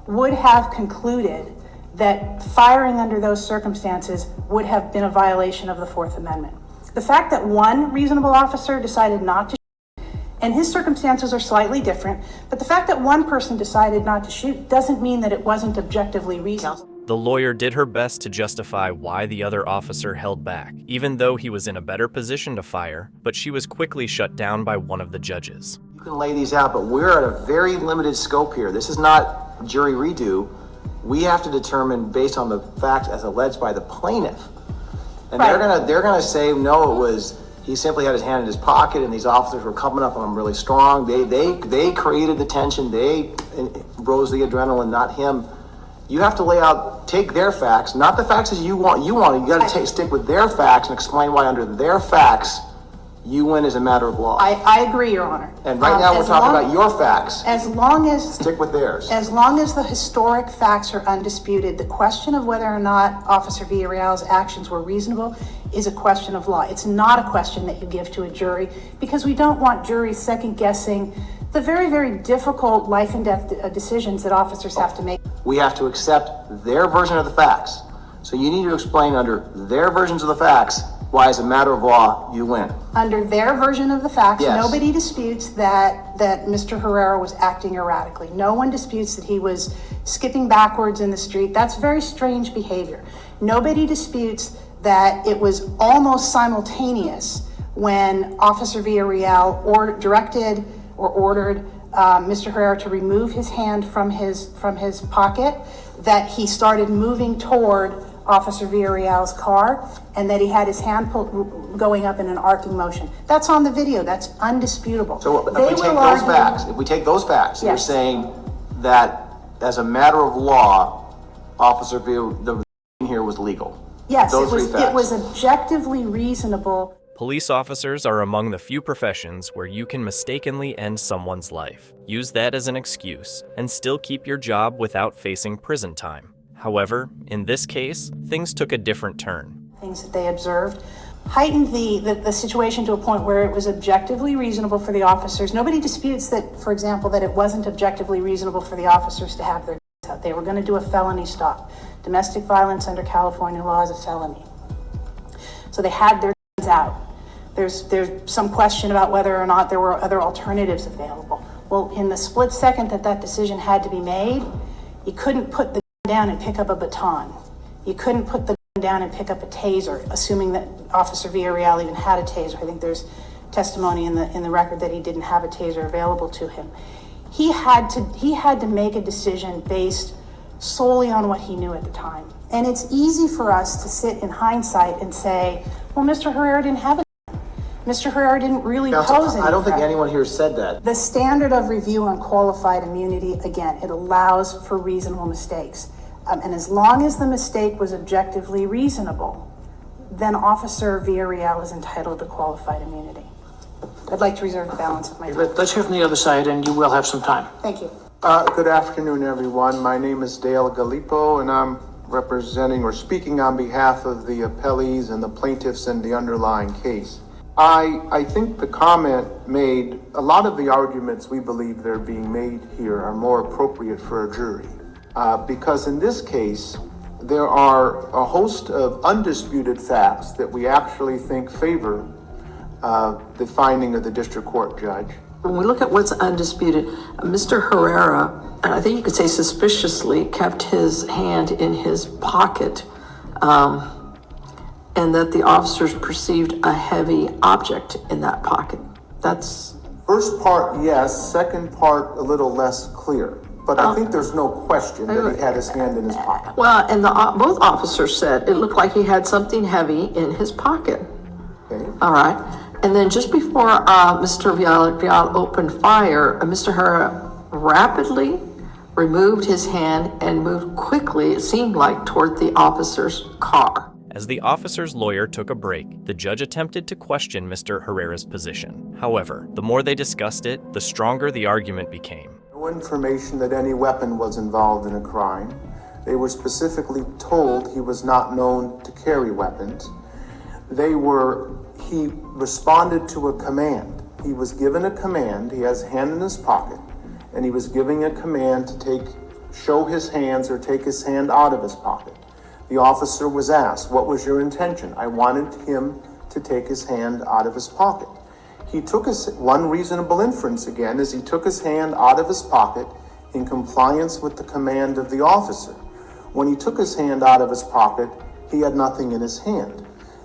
would have concluded that firing under those circumstances would have been a violation of the Fourth Amendment. The fact that one reasonable officer decided not to shoot, and his circumstances are slightly different, but the fact that one person decided not to shoot doesn't mean that it wasn't objectively reasonable. The lawyer did her best to justify why the other officer held back, even though he was in a better position to fire, but she was quickly shut down by one of the judges. You can lay these out, but we're at a very limited scope here. This is not jury redo. We have to determine based on the facts as alleged by the plaintiff. And right. they're gonna say, no, it was, he simply had his hand in his pocket and these officers were coming up on him really strong. They created the tension, they rose the adrenaline, not him. You have to lay out, take their facts, not the facts as you want. You gotta stick with their facts and explain why under their facts, you win as a matter of law. I agree, Your Honor. And right now we're talking about your facts. As long as stick with theirs. As long as the historic facts are undisputed, the question of whether or not Officer Villarreal's actions were reasonable is a question of law. It's not a question that you give to a jury because we don't want juries second guessing the very, very difficult life and death decisions that officers have to make. We have to accept their version of the facts. So you need to explain under their versions of the facts why, as a matter of law, you win. Under their version of the facts, yes. Nobody disputes that Mr. Herrera was acting erratically. No one disputes that he was skipping backwards in the street. That's very strange behavior. Nobody disputes that it was almost simultaneous when Officer Villarreal directed or ordered Mr. Herrera to remove his hand from his pocket, that he started moving toward Officer Villarreal's car, and that he had his hand going up in an arcing motion. That's on the video. That's undisputable. So if we take those facts, yes. You're saying that as a matter of law, Officer the here was legal. Yes, it was objectively reasonable. Police officers are among the few professions where you can mistakenly end someone's life. Use that as an excuse and still keep your job without facing prison time. However, in this case, things took a different turn. Things that they observed heightened the situation to a point where it was objectively reasonable for the officers. Nobody disputes that, for example, that it wasn't objectively reasonable for the officers to have their guns out. They were going to do a felony stop. Domestic violence under California law is a felony. So they had their guns out. There's some question about whether or not there were other alternatives available. Well, in the split second that decision had to be made, you couldn't put the down and pick up a baton. You couldn't put the gun down and pick up a taser, assuming that Officer Villarreal even had a taser. I think there's testimony in the record that he didn't have a taser available to him. He had to make a decision based solely on what he knew at the time. And it's easy for us to sit in hindsight and say, well, Mr. Herrera didn't have a gun. Mr. Herrera didn't really pose any I don't threat. think anyone here said that. The standard of review on qualified immunity, again, it allows for reasonable mistakes. And as long as the mistake was objectively reasonable, then Officer Villarreal is entitled to qualified immunity. I'd like to reserve the balance of my time. Let's hear from the other side, and you will have some time. Thank you. Good afternoon, everyone. My name is Dale Gallipo, and I'm representing or speaking on behalf of the appellees and the plaintiffs in the underlying case. I think the comment made, a lot of the arguments we believe they're being made here are more appropriate for a jury. Because in this case, there are a host of undisputed facts that we actually think favor the finding of the district court judge. When we look at what's undisputed, Mr. Herrera, I think you could say suspiciously, kept his hand in his pocket, and that the officers perceived a heavy object in that pocket. That's... First part, yes. Second part, a little less clear. But I think there's no question that he had his hand in his pocket. Well, and both officers said it looked like he had something heavy in his pocket. Okay. All right. And then just before Mr. Vial opened fire, Mr. Herrera rapidly removed his hand and moved quickly, it seemed like, toward the officer's car. As the officer's lawyer took a break, the judge attempted to question Mr. Herrera's position. However, the more they discussed it, the stronger the argument became. No information that any weapon was involved in a crime. They were specifically told he was not known to carry weapons. He responded to a command. He was given a command, he has a hand in his pocket, and he was giving a command to show his hands or take his hand out of his pocket. The officer was asked, what was your intention? I wanted him to take his hand out of his pocket. He took one reasonable inference again is he took his hand out of his pocket in compliance with the command of the officer. When he took his hand out of his pocket, he had nothing in his hand.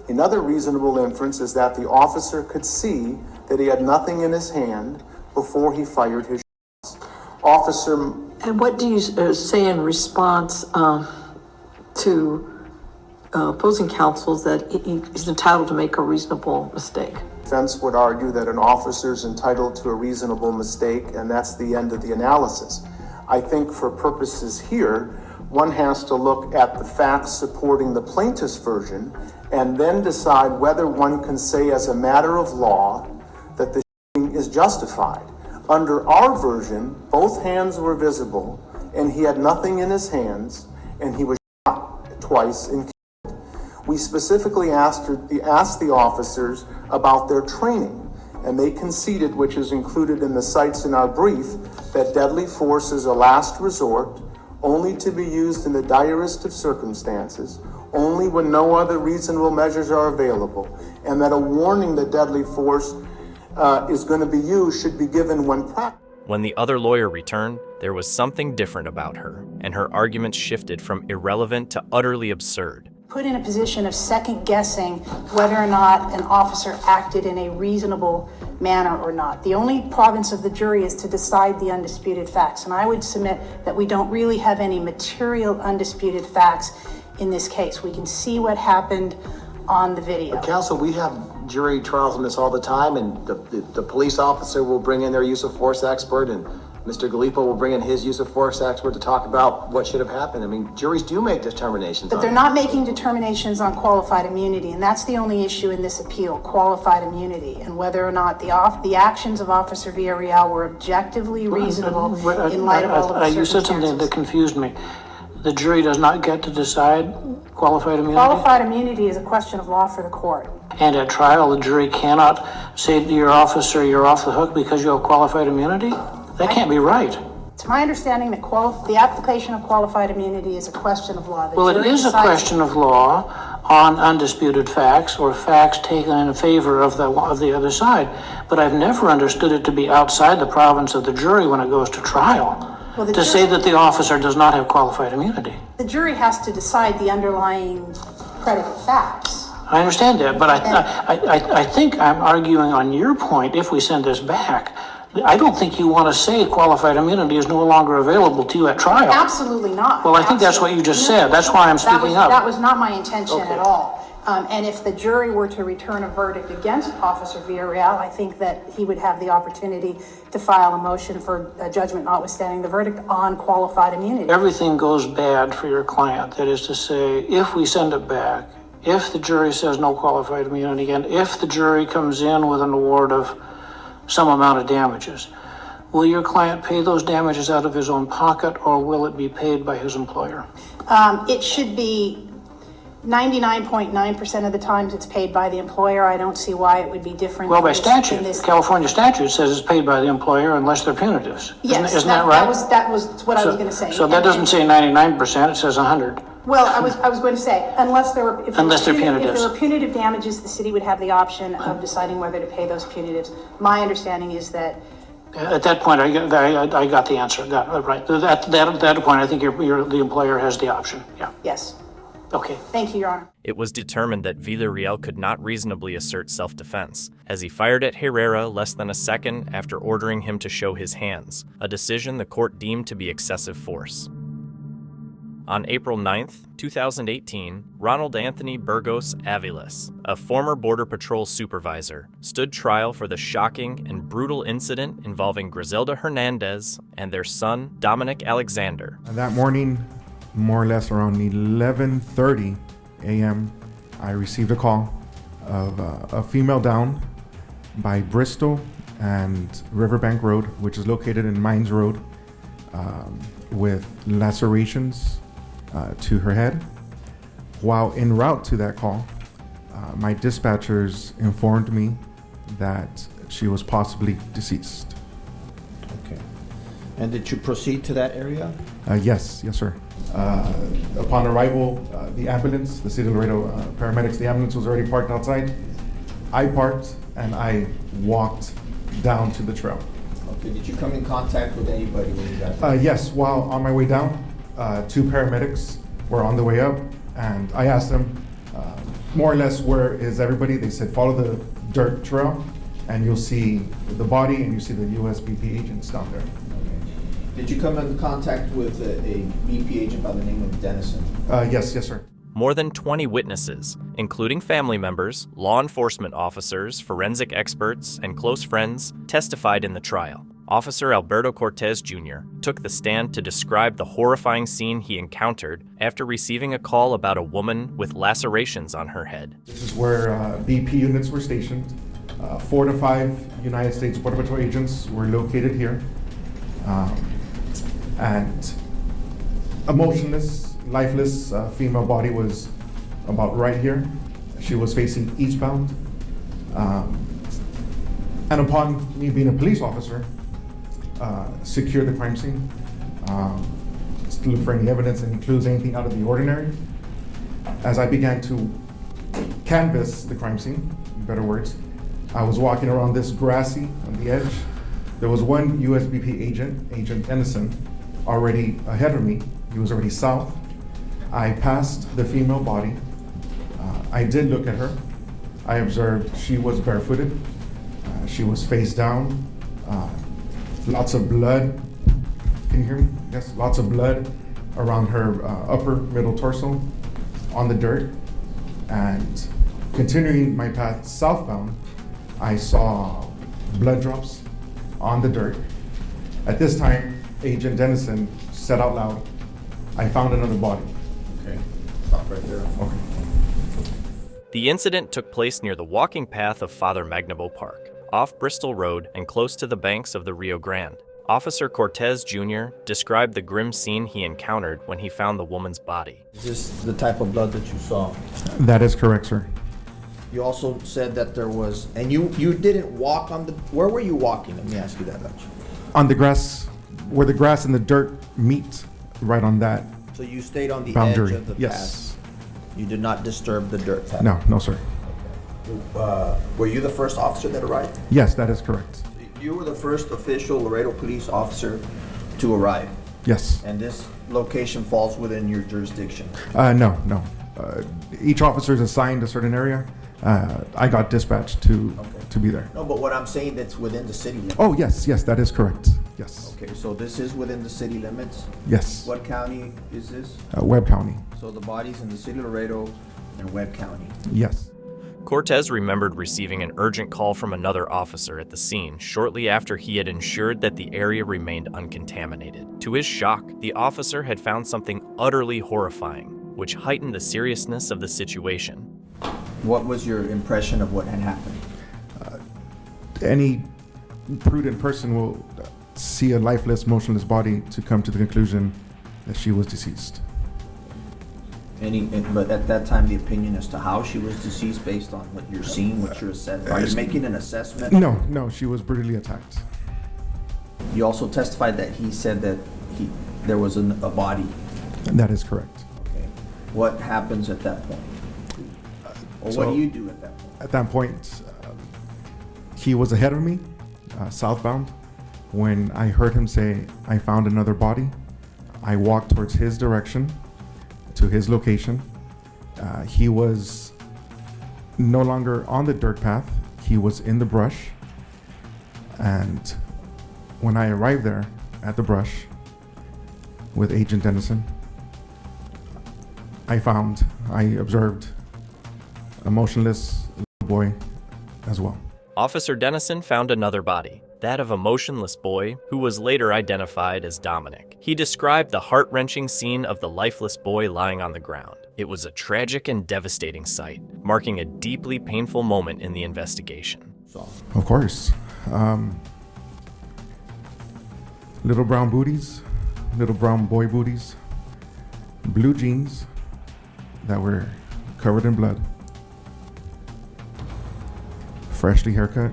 Another reasonable inference is that the officer could see that he had nothing in his hand before he fired his shots. And what do you say in response to opposing counsels that he's entitled to make a reasonable mistake? Defense would argue that an officer is entitled to a reasonable mistake, and that's the end of the analysis. I think for purposes here, one has to look at the facts supporting the plaintiff's version and then decide whether one can say as a matter of law that the shooting is justified. Under our version, both hands were visible and he had nothing in his hands and he was shot twice and killed. We specifically asked the officers about their training, and they conceded, which is included in the cites in our brief, that deadly force is a last resort, only to be used in the direst of circumstances, only when no other reasonable measures are available, and that a warning that deadly force is going to be used should be given when practiced. When the other lawyer returned, there was something different about her, and her arguments shifted from irrelevant to utterly absurd. Put in a position of second guessing whether or not an officer acted in a reasonable manner or not. The only province of the jury is to decide the undisputed facts, and I would submit that we don't really have any material undisputed facts in this case. We can see what happened on the video. But counsel, we have jury trials on this all the time, and the police officer will bring in their use of force expert, and Mr. Gallipo will bring in his use of force expert to talk about what should have happened. I mean, juries do make determinations. But they're not making determinations on qualified immunity, and that's the only issue in this appeal, qualified immunity, and whether or not the actions of Officer Villarreal were objectively reasonable in light of all of the circumstances. You said something that confused me. The jury does not get to decide qualified immunity? Qualified immunity is a question of law for the court. And at trial, the jury cannot say to your officer, you're off the hook because you have qualified immunity? That can't be right. It's my understanding that the application of qualified immunity is a question of law. Well, it is a question of law on undisputed facts or facts taken in favor of the other side. But I've never understood it to be outside the province of the jury when it goes to trial to say that the officer does not have qualified immunity. The jury has to decide the underlying predicate facts. I understand that, but I think I'm arguing on your point if we send this back. I don't think you want to say qualified immunity is no longer available to you at trial. Absolutely not. Well, I think that's what you just said. That's why I'm speaking up. That was not my intention at all. And if the jury were to return a verdict against Officer Villarreal, I think that he would have the opportunity to file a motion for a judgment notwithstanding the verdict on qualified immunity. Everything goes bad for your client. That is to say, if we send it back, if the jury says no qualified immunity, and if the jury comes in with an award of some amount of damages, will your client pay those damages out of his own pocket, or will it be paid by his employer? It should be 99.9% of the times it's paid by the employer. I don't see why it would be different. Well, by statute, California statute says it's paid by the employer unless they're punitives. Yes, isn't that right? That was what I was going to say. So that doesn't say 99%, it says 100. Well, I was going to say, unless there were punitives. If there were punitive damages, the city would have the option of deciding whether to pay those punitives. My understanding is that at that point, I got the answer. Right. At that point, I think the employer has the option. Yeah. Yes. Okay. Thank you, Your Honor. It was determined that Villarreal could not reasonably assert self-defense, as he fired at Herrera less than a second after ordering him to show his hands, a decision the court deemed to be excessive force. On April 9th, 2018, Ronald Anthony Burgos Aviles, a former Border Patrol supervisor, stood trial for the shocking and brutal incident involving Griselda Hernandez and their son, Dominic Alexander. That morning, more or less around 11:30 a.m., I received a call of a female down by Bristol and Riverbank Road, which is located in Mines Road, with lacerations to her head. While en route to that call, my dispatchers informed me that she was possibly deceased. Okay. And did you proceed to that area? Yes, sir. Upon arrival, the ambulance, the City of Laredo paramedics, the ambulance was already parked outside. I parked and I walked down to the trail. Okay, did you come in contact with anybody when you got there? Yes, while on my way down, two paramedics were on the way up, and I asked them more or less, where is everybody? They said, follow the dirt trail and you'll see the body and you see the USBP agents down there. Did you come in contact with a BP agent by the name of Dennison? Yes, sir. More than 20 witnesses, including family members, law enforcement officers, forensic experts, and close friends, testified in the trial. Officer Alberto Cortez Jr. took the stand to describe the horrifying scene he encountered after receiving a call about a woman with lacerations on her head. This is where BP units were stationed. 4 to 5 United States Border Patrol agents were located here. And a motionless, lifeless female body was about right here. She was facing eastbound. And upon me being a police officer, secured the crime scene, to look for any evidence that includes anything out of the ordinary. As I began to canvass the crime scene, in better words, I was walking around this grassy on the edge. There was one USBP agent, Agent Dennison, already ahead of me. He was already south. I passed the female body. I did look at her. I observed she was barefooted. She was face down. Lots of blood. Can you hear me? Yes, lots of blood around her upper middle torso on the dirt. And continuing my path southbound, I saw blood drops on the dirt. At this time, Agent Dennison said out loud, I found another body. Okay, stop right there. Okay. The incident took place near the walking path of Father Magnabo Park, off Bristol Road and close to the banks of the Rio Grande. Officer Cortez Jr. described the grim scene he encountered when he found the woman's body. Is this the type of blood that you saw? That is correct, sir. You also said that there was, and you didn't walk on the, where were you walking? Let me ask you that much. On the grass, where the grass and the dirt meet, right on that. So you stayed on the boundary. edge of the Yes. path? You did not disturb the dirt path? No, sir. Were you the first officer that arrived? Yes, that is correct. You were the first official Laredo police officer to arrive? Yes. And this location falls within your jurisdiction? No. Each officer is assigned a certain area. I got dispatched to be there. No, but what I'm saying, that's within the city limits. Oh, yes, that is correct. Yes. Okay, so this is within the city limits? Yes. What county is this? Webb County. So the body's in the city of Laredo and Webb County? Yes. Cortez remembered receiving an urgent call from another officer at the scene shortly after he had ensured that the area remained uncontaminated. To his shock, the officer had found something utterly horrifying, which heightened the seriousness of the situation. What was your impression of what had happened? Any prudent person will see a lifeless, motionless body to come to the conclusion that she was deceased. But at that time, the opinion as to how she was deceased based on what you're seeing, what you're assessing, are you making an assessment? No, she was brutally attacked. You also testified that he said that there was a body. That is correct. Okay. What happens at that point? Or what do you do at that point? At that point, he was ahead of me, southbound. When I heard him say, I found another body, I walked towards his direction, to his location. He was no longer on the dirt path. He was in the brush. And when I arrived there at the brush with Agent Dennison, I observed a motionless little boy as well. Officer Dennison found another body, that of a motionless boy who was later identified as Dominic. He described the heart-wrenching scene of the lifeless boy lying on the ground. It was a tragic and devastating sight, marking a deeply painful moment in the investigation. Of course. Little brown booties, little brown boy booties, blue jeans that were covered in blood, freshly haircut,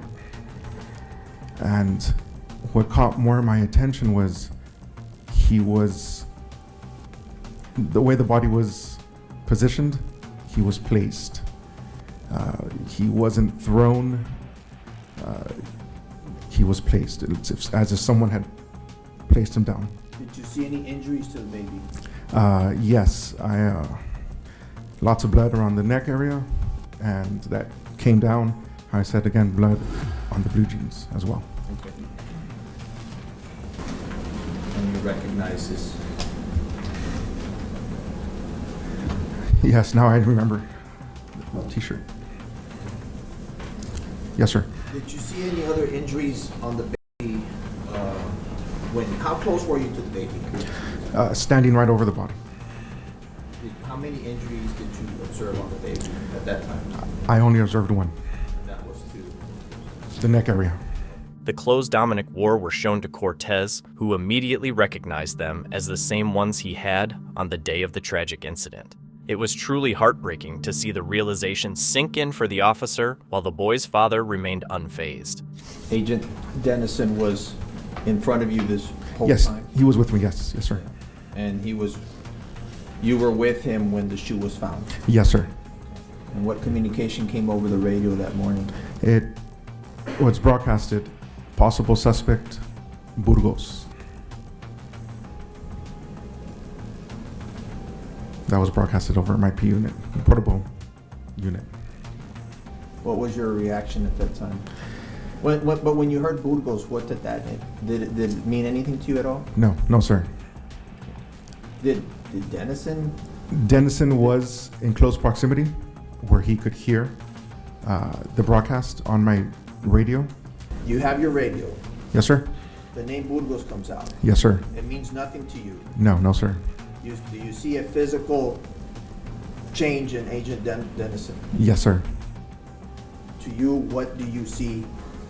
and what caught more of my attention was the way the body was positioned, he was placed. He wasn't thrown, he was placed. It's as if someone had placed him down. Did you see any injuries to the baby? Yes, lots of blood around the neck area, and that came down. I said again, blood on the blue jeans as well. Okay. And you recognize this? Yes, now I remember the t-shirt. Yes, sir. Did you see any other injuries on the baby? How close were you to the baby? Standing right over the body. How many injuries did you observe on the baby at that time? I only observed one. That was to the neck area. The clothes Dominic wore were shown to Cortez, who immediately recognized them as the same ones he had on the day of the tragic incident. It was truly heartbreaking to see the realization sink in for the officer while the boy's father remained unfazed. Agent Dennison was in front of you this whole Yes, time? he was with me, yes, sir. And you were with him when the shoe was found? Yes, sir. And what communication came over the radio that morning? It was broadcasted, possible suspect, Burgos. That was broadcasted over my P unit, portable unit. What was your reaction at that time? But when you heard Burgos, what did that mean? Did it mean anything to you at all? No, sir. Did Dennison? Dennison was in close proximity where he could hear the broadcast on my radio. You have your radio. Yes, sir. The name Burgos comes out. Yes, sir. It means nothing to you. No, sir. Do you see a physical change in Agent Dennison? Yes, sir. To you, what do you see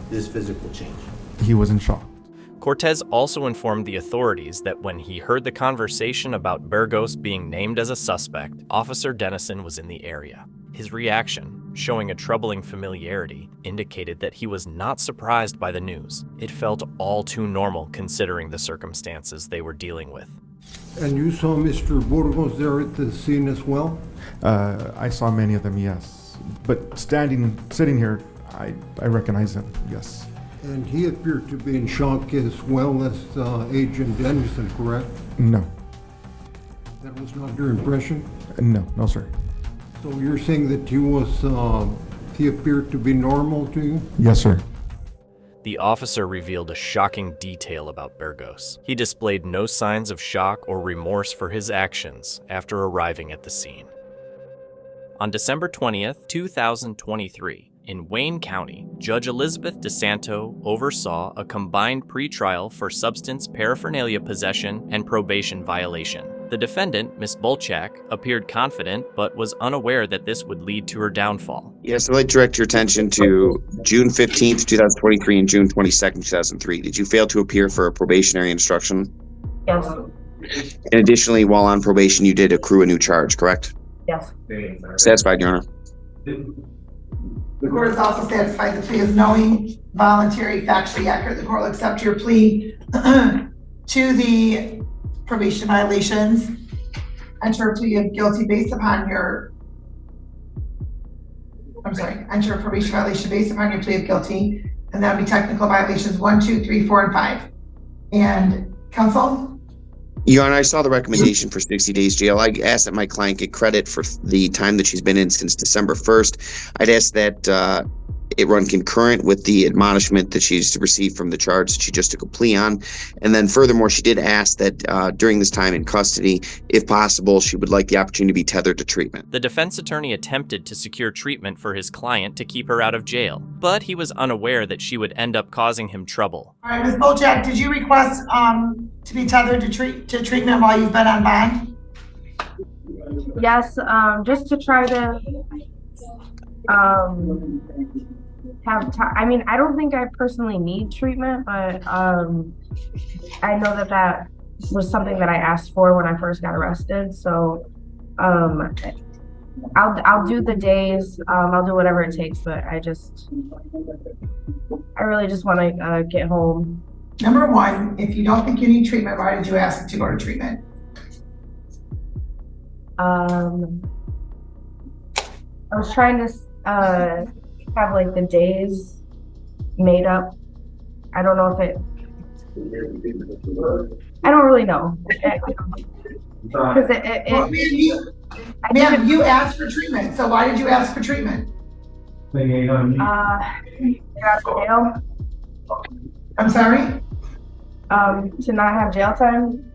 this physical change? He was in shock. Cortez also informed the authorities that when he heard the conversation about Burgos being named as a suspect, Officer Dennison was in the area. His reaction, showing a troubling familiarity, indicated that he was not surprised by the news. It felt all too normal considering the circumstances they were dealing with. And you saw Mr. Burgos there at the scene as well? I saw many of them, yes. But sitting here, I recognize him, yes. And he appeared to be in shock as well as Agent Dennison, correct? No. That was not your impression? No, sir. So you're saying that he appeared to be normal to you? Yes, sir. The officer revealed a shocking detail about Burgos. He displayed no signs of shock or remorse for his actions after arriving at the scene. On December 20th, 2023, in Wayne County, Judge Elizabeth DeSanto oversaw a combined pretrial for substance paraphernalia possession and probation violation. The defendant, Ms. Bolchak, appeared confident but was unaware that this would lead to her downfall. Yes, I'd like to direct your attention to June 15th, 2023 and June 22nd, 2003. Did you fail to appear for a probationary instruction? Yes. And additionally, while on probation, you did accrue a new charge, correct? Yes. Satisfied, Your Honor. The court is also satisfied the plea is knowing, voluntary, factually accurate. The court will accept your plea to the probation violations. Enter a plea of guilty based upon your, enter a probation violation based upon your plea of guilty, and that would be technical violations 1, 2, 3, 4, and 5. And counsel? Your Honor, I saw the recommendation for 60 days jail. I asked that my client get credit for the time that she's been in since December 1st. I'd ask that it run concurrent with the admonishment that she's received from the charge that she just took a plea on. And then furthermore, she did ask that during this time in custody, if possible, she would like the opportunity to be tethered to treatment. The defense attorney attempted to secure treatment for his client to keep her out of jail, but he was unaware that she would end up causing him trouble. All right, Ms. Bolchak, did you request to be tethered to treatment while you've been on bond? Yes, just to try to have time. I mean, I don't think I personally need treatment, but I know that was something that I asked for when I first got arrested. So I'll do the days, I'll do whatever it takes, but I really just want to get home. Number one, if you don't think you need treatment, why did you ask to go to treatment? I was trying to have like the days made up. I don't know if I don't really know. Because ma'am, you asked for treatment, so why did you ask for treatment? Get out of jail. I'm sorry? To not have jail time.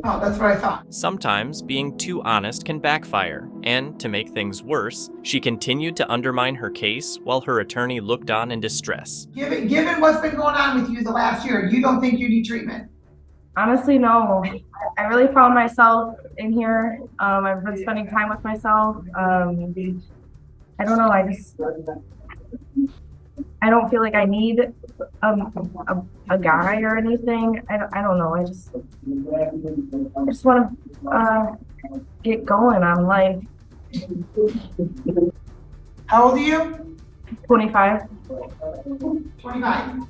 Oh, that's what I thought. Sometimes being too honest can backfire, and to make things worse, she continued to undermine her case while her attorney looked on in distress. Given what's been going on with you the last year, you don't think you need treatment? Honestly, no. I really found myself in here. I've been spending time with myself. I don't know, I don't feel like I need a guy or anything. I don't know. I just want to get going on life. How old are you? 25. 25.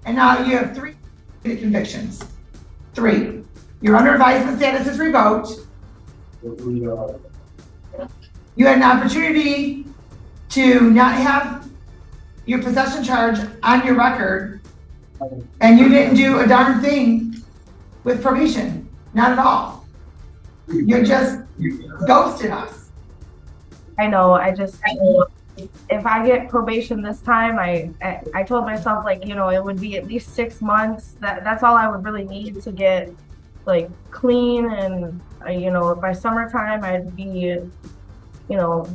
And now you have 3 convictions. 3. Your under advisement status is revoked. You had an opportunity to not have your possession charge on your record, and you didn't do a darn thing with probation. Not at all. You just ghosted us. I know. If I get probation this time, I told myself, like, you know, it would be at least 6 months. That's all I would really need to get like clean, and you know, by summertime I'd be, you know,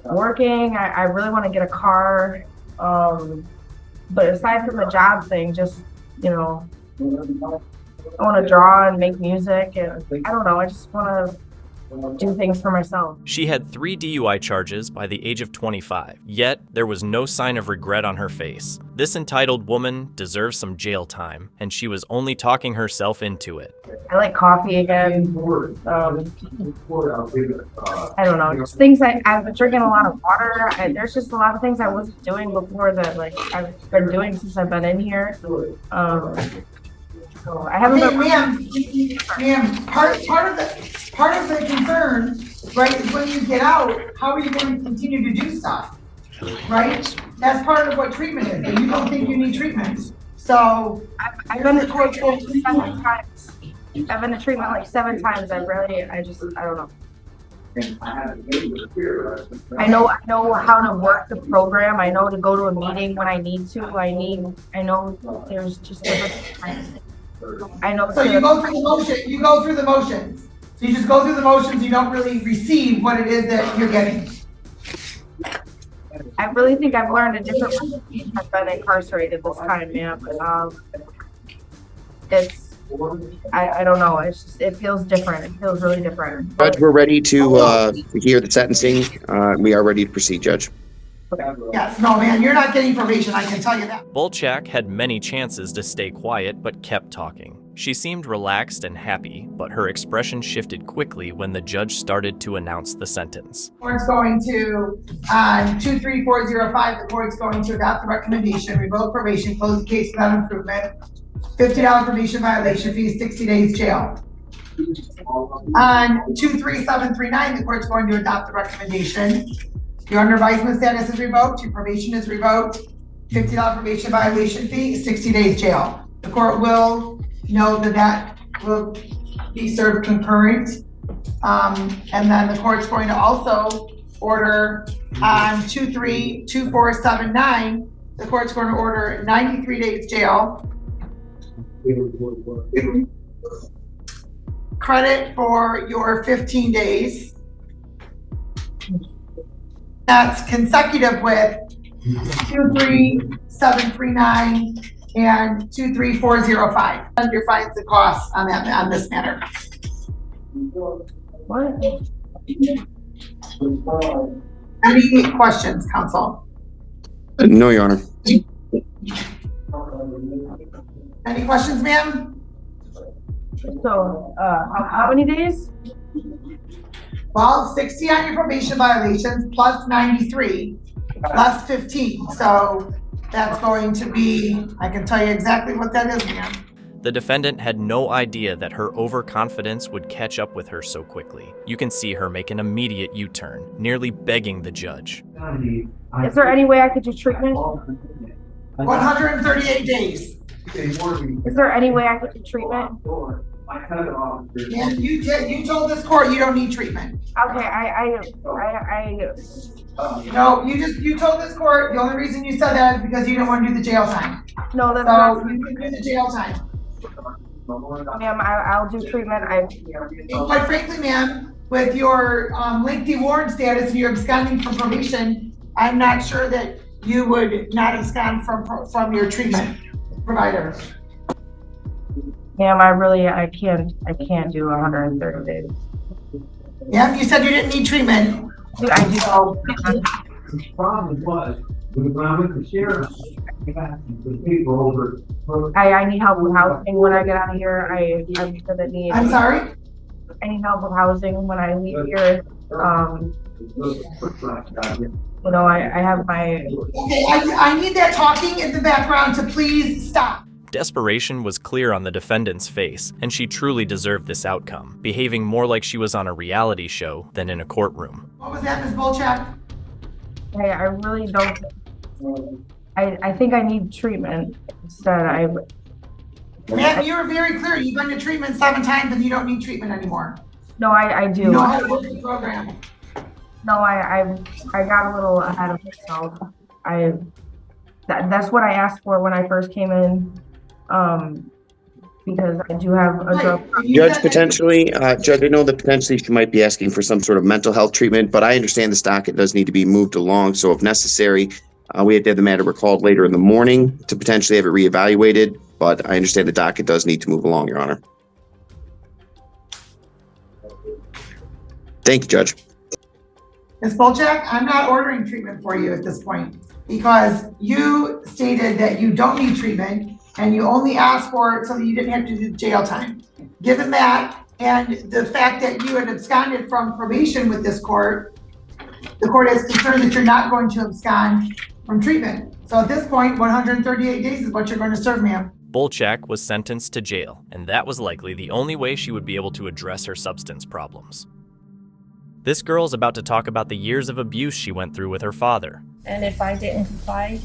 working. I really want to get a car, but aside from the job thing, just, you know, I want to draw and make music, and I don't know, I just want to do things for myself. She had 3 DUI charges by the age of 25, yet there was no sign of regret on her face. This entitled woman deserves some jail time, and she was only talking herself into it. I like coffee again. I don't know, just things I've been drinking a lot of water. There's just a lot of things I wasn't doing before that, like, I've been doing since I've been in here. I haven't been. Ma'am, part of the concern, right, is when you get out, how are you going to continue to do stuff, right? That's part of what treatment is, and you don't think you need treatment. So I've been to court 7 times. I've been to treatment like 7 times. I don't know. I know how to work the program. I know to go to a meeting when I need to. I know there's just different times. I know. So you go through the motion. You go through the motions. So you just go through the motions. You don't really receive what it is that you're getting. I really think I've learned a different way. I've been incarcerated this time, man. I don't know. It feels different. It feels really different. Judge, we're ready to hear the sentencing. We are ready to proceed, Judge. Yes, no, man, you're not getting probation, I can tell you that. Bolchak had many chances to stay quiet, but kept talking. She seemed relaxed and happy, but her expression shifted quickly when the judge started to announce the sentence. Court's going to, on 23405, the court's going to adopt the recommendation, revoke probation, close the case without improvement, $50 probation violation fee, 60 days jail. On 23739, the court's going to adopt the recommendation. Your under advisement status is revoked, your probation is revoked, $50 probation violation fee, 60 days jail. The court will note that will be served concurrent. And then the court's going to also order on 2/3/2479. The court's going to order 93 days jail. Credit for your 15 days. That's consecutive with 2/3/739 and 2/3/405. Your fines and costs on this matter. What? Any questions, counsel? No, Your Honor. Any questions, ma'am? So, how many days? Well, 60 on your probation violations plus 93 plus 15. So that's going to be, I can tell you exactly what that is, ma'am. The defendant had no idea that her overconfidence would catch up with her so quickly. You can see her make an immediate U-turn, nearly begging the judge. Is there any way I could do treatment? 138 days. Is there any way I could do treatment? And you told this court you don't need treatment. Okay, No, you told this court the only reason you said that is because you didn't want to do the jail time. No, that's so not. You can do the jail time. Ma'am, I'll do treatment. And quite frankly, ma'am, with your lengthy warrant status and you're absconding from probation, I'm not sure that you would not abscond from your treatment provider. Ma'am, I can't do 130 days. Yeah, you said you didn't need treatment. I do. The problem was, when I went to sheriff, people over. I need help with housing when I get out of here. I'm gonna need. I'm sorry? I need help with housing when I leave here. You know, I have my. Okay, I need that talking in the background to please stop. Desperation was clear on the defendant's face, and she truly deserved this outcome, behaving more like she was on a reality show than in a courtroom. What was that, Ms. Bolchak? I really don't. I think I need treatment instead. Ma'am, you were very clear. You've been to treatment 7 times and you don't need treatment anymore. No, I do. You know how to work the program. No, I got a little ahead of myself. That's what I asked for when I first came in. Because I do have a drug. Judge, potentially, Judge, I know that potentially she might be asking for some sort of mental health treatment, but I understand this docket does need to be moved along. So if necessary, we have to have the matter recalled later in the morning to potentially have it reevaluated. But I understand the docket does need to move along, Your Honor. Thank you, Judge. Ms. Bolchak, I'm not ordering treatment for you at this point because you stated that you don't need treatment and you only asked for it so that you didn't have to do jail time. Given that and the fact that you had absconded from probation with this court, the court is concerned that you're not going to abscond from treatment. So at this point, 138 days is what you're going to serve, ma'am. Bolchak was sentenced to jail, and that was likely the only way she would be able to address her substance problems. This girl's about to talk about the years of abuse she went through with her father. And if I didn't comply,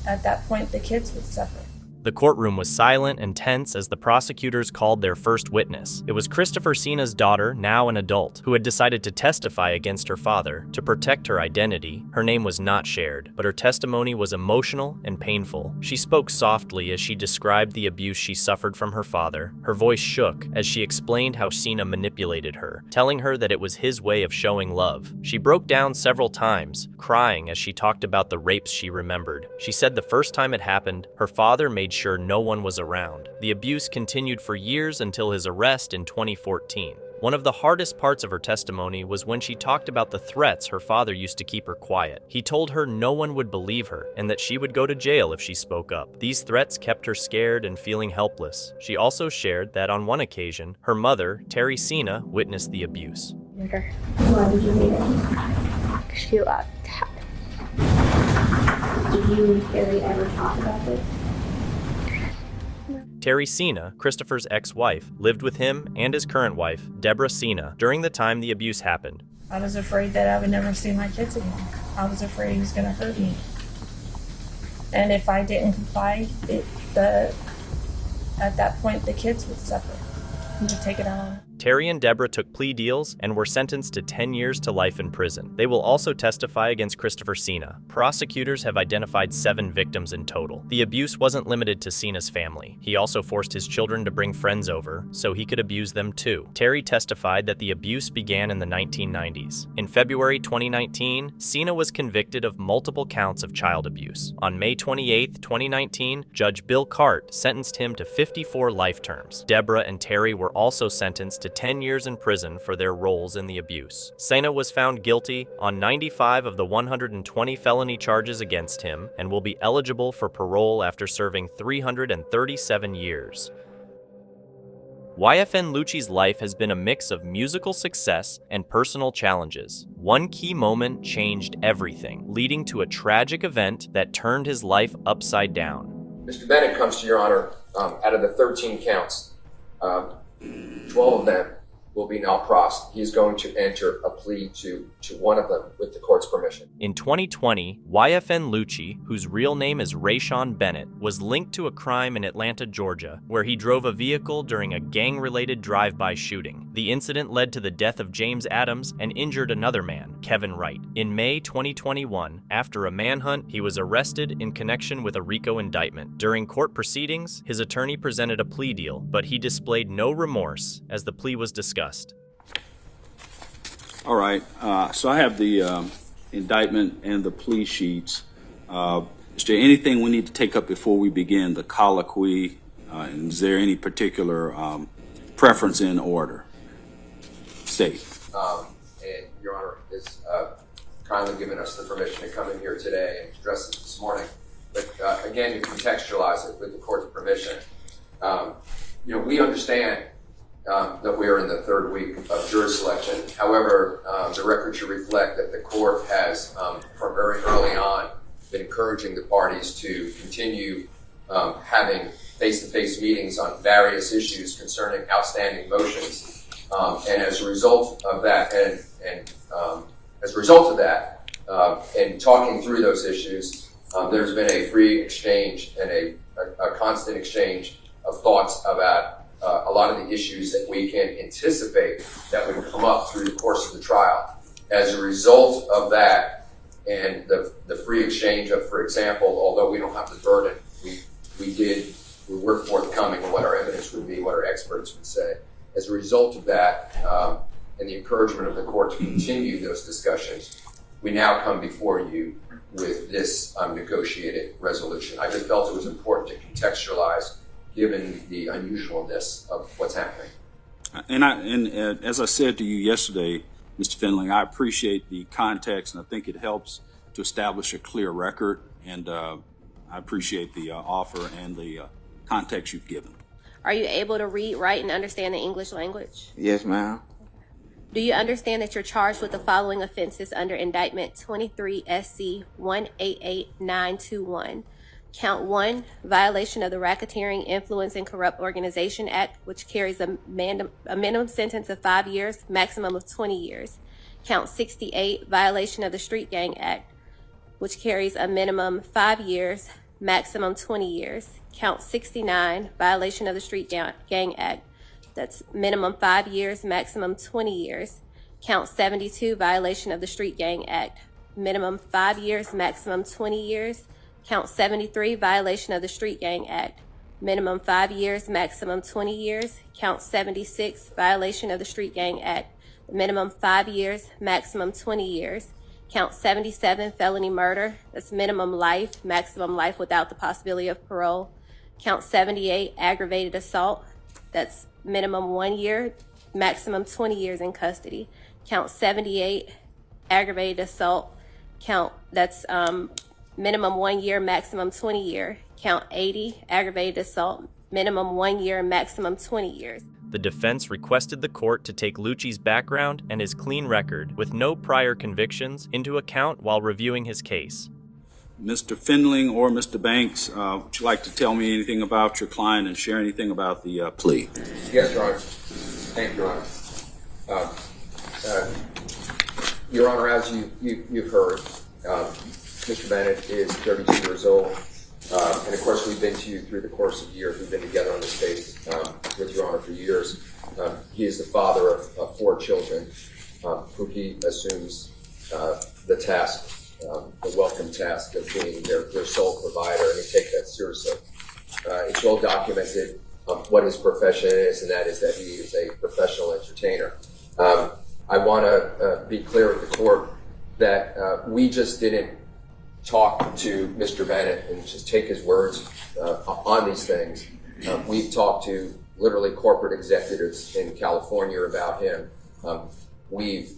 at that point, the kids would suffer. The courtroom was silent and tense as the prosecutors called their first witness. It was Christopher Sena's daughter, now an adult, who had decided to testify against her father to protect her identity. Her name was not shared, but her testimony was emotional and painful. She spoke softly as she described the abuse she suffered from her father. Her voice shook as she explained how Sena manipulated her, telling her that it was his way of showing love. She broke down several times, crying as she talked about the rapes she remembered. She said the first time it happened, her father made sure no one was around. The abuse continued for years until his arrest in 2014. One of the hardest parts of her testimony was when she talked about the threats her father used to keep her quiet. He told her no one would believe her and that she would go to jail if she spoke up. These threats kept her scared and feeling helpless. She also shared that on one occasion, her mother, Terry Sena, witnessed the abuse. Why did you hate it? She allowed it to happen. Did you and Terry ever talk about this? Terry Sena, Christopher's ex-wife, lived with him and his current wife, Deborah Sena, during the time the abuse happened. I was afraid that I would never see my kids again. I was afraid he was going to hurt me. And if I didn't comply, at that point, the kids would suffer. He would take it on. Terry and Deborah took plea deals and were sentenced to 10 years to life in prison. They will also testify against Christopher Cena. Prosecutors have identified 7 victims in total. The abuse wasn't limited to Cena's family. He also forced his children to bring friends over so he could abuse them too. Terry testified that the abuse began in the 1990s. In February 2019, Cena was convicted of multiple counts of child abuse. On May 28, 2019, Judge Bill Cart sentenced him to 54 life terms. Deborah and Terry were also sentenced to 10 years in prison for their roles in the abuse. Cena was found guilty on 95 of the 120 felony charges against him and will be eligible for parole after serving 337 years. YFN Lucci's life has been a mix of musical success and personal challenges. One key moment changed everything, leading to a tragic event that turned his life upside down. Mr. Bennett comes to your honor, out of the 13 counts, 12 of them will be now prossed. He is going to enter a plea to one of them with the court's permission. In 2020, YFN Lucci, whose real name is Rayshawn Bennett, was linked to a crime in Atlanta, Georgia, where he drove a vehicle during a gang-related drive-by shooting. The incident led to the death of James Adams and injured another man, Kevin Wright. In May 2021, after a manhunt, he was arrested in connection with a RICO indictment. During court proceedings, his attorney presented a plea deal, but he displayed no remorse as the plea was discussed. All right, so I have the indictment and the plea sheets. Is there anything we need to take up before we begin the colloquy? And is there any particular preference in order? State. And Your Honor has kindly given us the permission to come in here today and address this morning. But again, to contextualize it with the court's permission, we understand that we are in the 3rd week of jury selection. However, the record should reflect that the court has, from very early on, been encouraging the parties to continue having face-to-face meetings on various issues concerning outstanding motions. And as a result of that, and talking through those issues, there's been a free exchange and a constant exchange of thoughts about a lot of the issues that we can anticipate that would come up through the course of the trial. As a result of that and the free exchange of, for example, although we don't have the burden, we were forthcoming on what our evidence would be, what our experts would say. As a result of that, and the encouragement of the court to continue those discussions, we now come before you with this negotiated resolution. I just felt it was important to contextualize given the unusualness of what's happening. And as I said to you yesterday, Mr. Findling, I appreciate the context, and I think it helps to establish a clear record, and I appreciate the offer and the context you've given. Are you able to read, write, and understand the English language? Yes, ma'am. Do you understand that you're charged with the following offenses under Indictment 23 SC 188921? Count 1, violation of the Racketeering, Influence, and Corrupt Organization Act, which carries a minimum sentence of 5 years, maximum of 20 years. Count 68, violation of the Street Gang Act, which carries a minimum 5 years, maximum 20 years. Count 69, violation of the Street Gang Act, that's minimum 5 years, maximum 20 years. Count 72, violation of the Street Gang Act, minimum 5 years, maximum 20 years. Count 73, violation of the Street Gang Act, minimum 5 years, maximum 20 years. Count 76, violation of the Street Gang Act, minimum 5 years, maximum 20 years. Count 77, felony murder, that's minimum life, maximum life without the possibility of parole. Count 78, aggravated assault, that's minimum 1 year, maximum 20 years in custody. Count 78, aggravated assault, that's minimum 1 year, maximum 20 year. Count 80, aggravated assault, minimum 1 year, maximum 20 years. The defense requested the court to take Lucci's background and his clean record, with no prior convictions, into account while reviewing his case. Mr. Findling or Mr. Banks, would you like to tell me anything about your client and share anything about the plea? Yes, Your Honor. Thank you, Your Honor. Your Honor, as you've heard, Mr. Bennett is 32 years old, and of course we've been to you through the course of years we've been together on this case. with Your Honor for years. He is the father of 4 children, who he assumes the task, the welcome task of being their sole provider, and he takes that seriously. It's well documented what his profession is, and that is that he is a professional entertainer. I want to be clear with the court that we just didn't talk to Mr. Bennett and just take his words on these things. We've talked to literally corporate executives in California about him. We've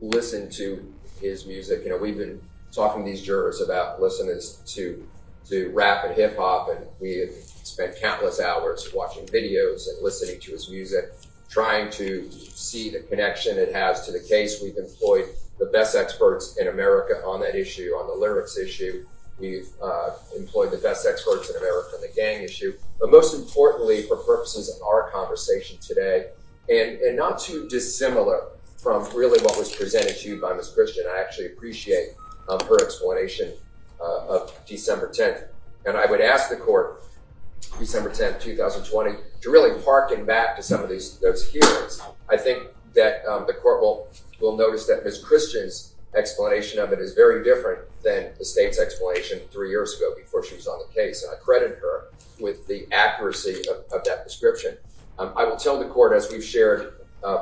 listened to his music. We've been talking to these jurors about listening to rap and hip hop, and we have spent countless hours watching videos and listening to his music, trying to see the connection it has to the case. We've employed the best experts in America on that issue, on the lyrics issue. We've employed the best experts in America on the gang issue. But most importantly, for purposes of our conversation today, and not too dissimilar from really what was presented to you by Ms. Christian, I actually appreciate her explanation of December 10th. And I would ask the court, December 10th, 2020, to really harken back to some of those hearings. I think that the court will notice that Ms. Christian's explanation of it is very different than the state's explanation 3 years ago before she was on the case, and I credit her with the accuracy of that description. I will tell the court, as we've shared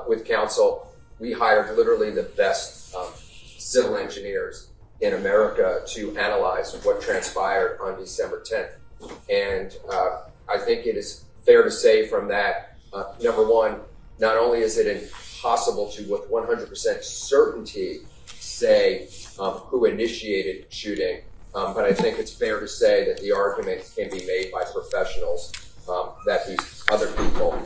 with counsel, we hired literally the best civil engineers in America to analyze what transpired on December 10th. And I think it is fair to say from that, number one, not only is it impossible to, with 100% certainty, say who initiated shooting, but I think it's fair to say that the argument can be made by professionals that these other people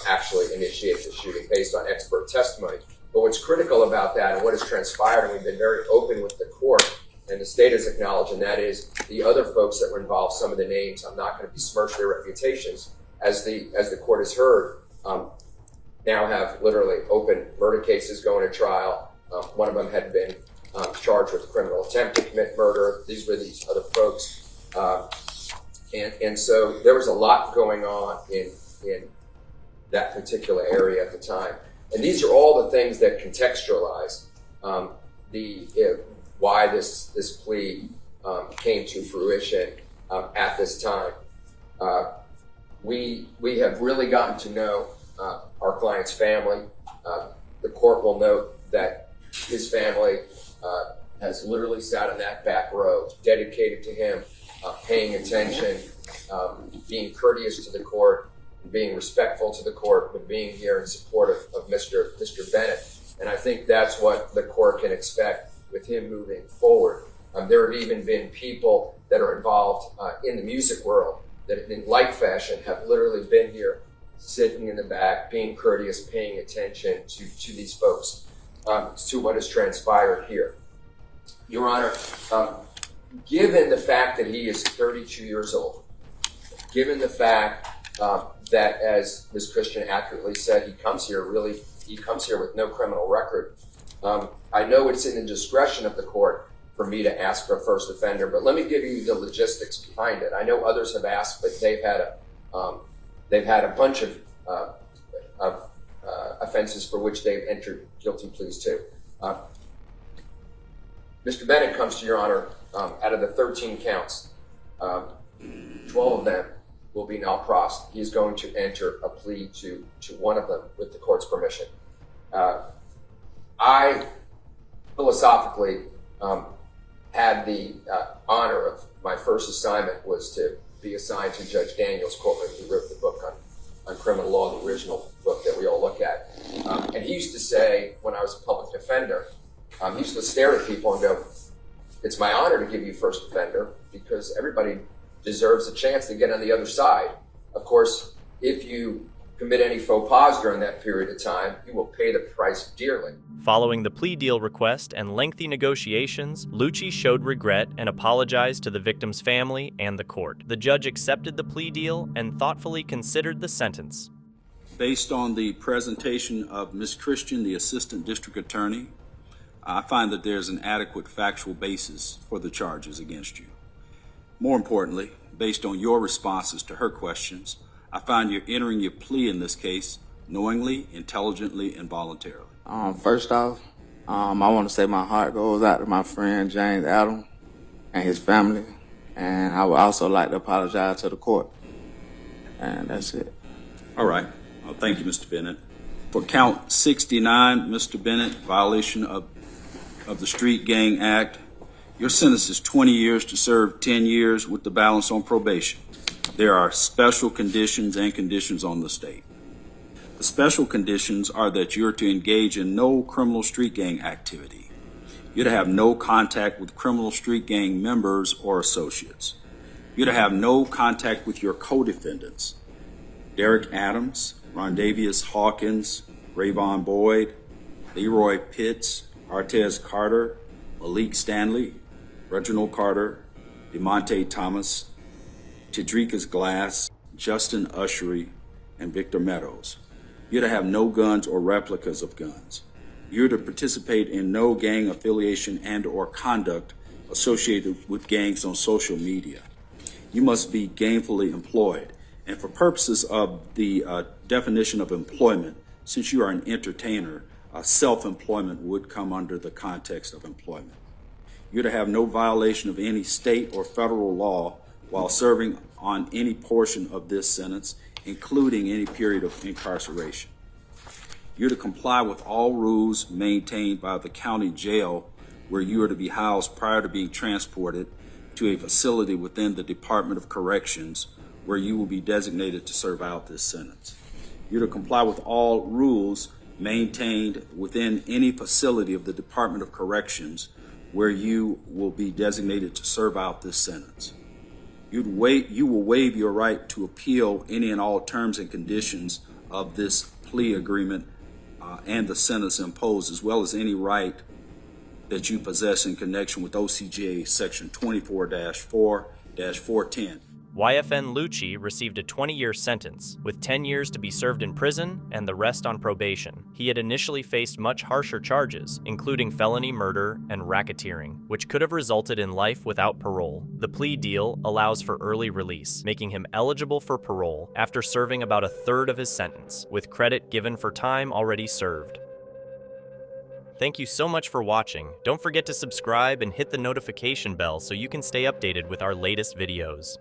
actually initiated the shooting based on expert testimony. But what's critical about that and what has transpired, and we've been very open with the court, and the state has acknowledged, and that is the other folks that were involved, some of the names, I'm not going to besmirch their reputations, as the court has heard, now have literally open murder cases going to trial. One of them had been charged with criminal attempt to commit murder. These were these other folks. And so there was a lot going on in that particular area at the time. And these are all the things that contextualize why this plea came to fruition at this time. We have really gotten to know our client's family. The court will note that his family has literally sat in that back row, dedicated to him, paying attention, being courteous to the court, being respectful to the court, but being here in support of Mr. Bennett. And I think that's what the court can expect with him moving forward. There have even been people that are involved in the music world that in like fashion have literally been here, sitting in the back, being courteous, paying attention to these folks, to what has transpired here. Your Honor, given the fact that he is 32 years old, given the fact that, as Ms. Christian accurately said, he comes here with no criminal record, I know it's in the discretion of the court for me to ask for a first offender, but let me give you the logistics behind it. I know others have asked, but they've had a bunch of offenses for which they've entered guilty pleas to. Mr. Bennett comes to Your Honor, out of the 13 counts, 12 of them will be null pros. He is going to enter a plea to one of them with the court's permission. I philosophically had the honor of my first assignment was to be assigned to Judge Daniel's courtroom, who wrote the book on criminal law, the original book that we all look at. And he used to say, when I was a public defender, he used to stare at people and go, "It's my honor to give you first offender because everybody deserves a chance to get on the other side. Of course, if you commit any faux pas during that period of time, you will pay the price dearly." Following the plea deal request and lengthy negotiations, Lucci showed regret and apologized to the victim's family and the court. The judge accepted the plea deal and thoughtfully considered the sentence. Based on the presentation of Ms. Christian, the Assistant District Attorney, I find that there's an adequate factual basis for the charges against you. More importantly, based on your responses to her questions, I find you're entering your plea in this case knowingly, intelligently, and voluntarily. First off, I want to say my heart goes out to my friend James Adam and his family, and I would also like to apologize to the court. And that's it. All right. Well, thank you, Mr. Bennett. For count 69, Mr. Bennett, violation of the Street Gang Act, your sentence is 20 years to serve 10 years with the balance on probation. There are special conditions and conditions on the state. The special conditions are that you're to engage in no criminal street gang activity. You're to have no contact with criminal street gang members or associates. You're to have no contact with your co-defendants, Derek Adams, Rondavius Hawkins, Rayvon Boyd, Leroy Pitts, Artez Carter, Malik Stanley, Reginald Carter, DeMonte Thomas, Tadrikas Glass, Justin Ushery, and Victor Meadows. You're to have no guns or replicas of guns. You're to participate in no gang affiliation and or conduct associated with gangs on social media. You must be gainfully employed. And for purposes of the definition of employment, since you are an entertainer, self-employment would come under the context of employment. You're to have no violation of any state or federal law while serving on any portion of this sentence, including any period of incarceration. You're to comply with all rules maintained by the county jail where you are to be housed prior to being transported to a facility within the Department of Corrections where you will be designated to serve out this sentence. You're to comply with all rules maintained within any facility of the Department of Corrections where you will be designated to serve out this sentence. You will waive your right to appeal any and all terms and conditions of this plea agreement and the sentence imposed, as well as any right that you possess in connection with OCGA Section 24-4-410. YFN Lucci received a 20-year sentence, with 10 years to be served in prison and the rest on probation. He had initially faced much harsher charges, including felony murder and racketeering, which could have resulted in life without parole. The plea deal allows for early release, making him eligible for parole after serving about a third of his sentence, with credit given for time already served. Thank you so much for watching. Don't forget to subscribe and hit the notification bell so you can stay updated with our latest videos.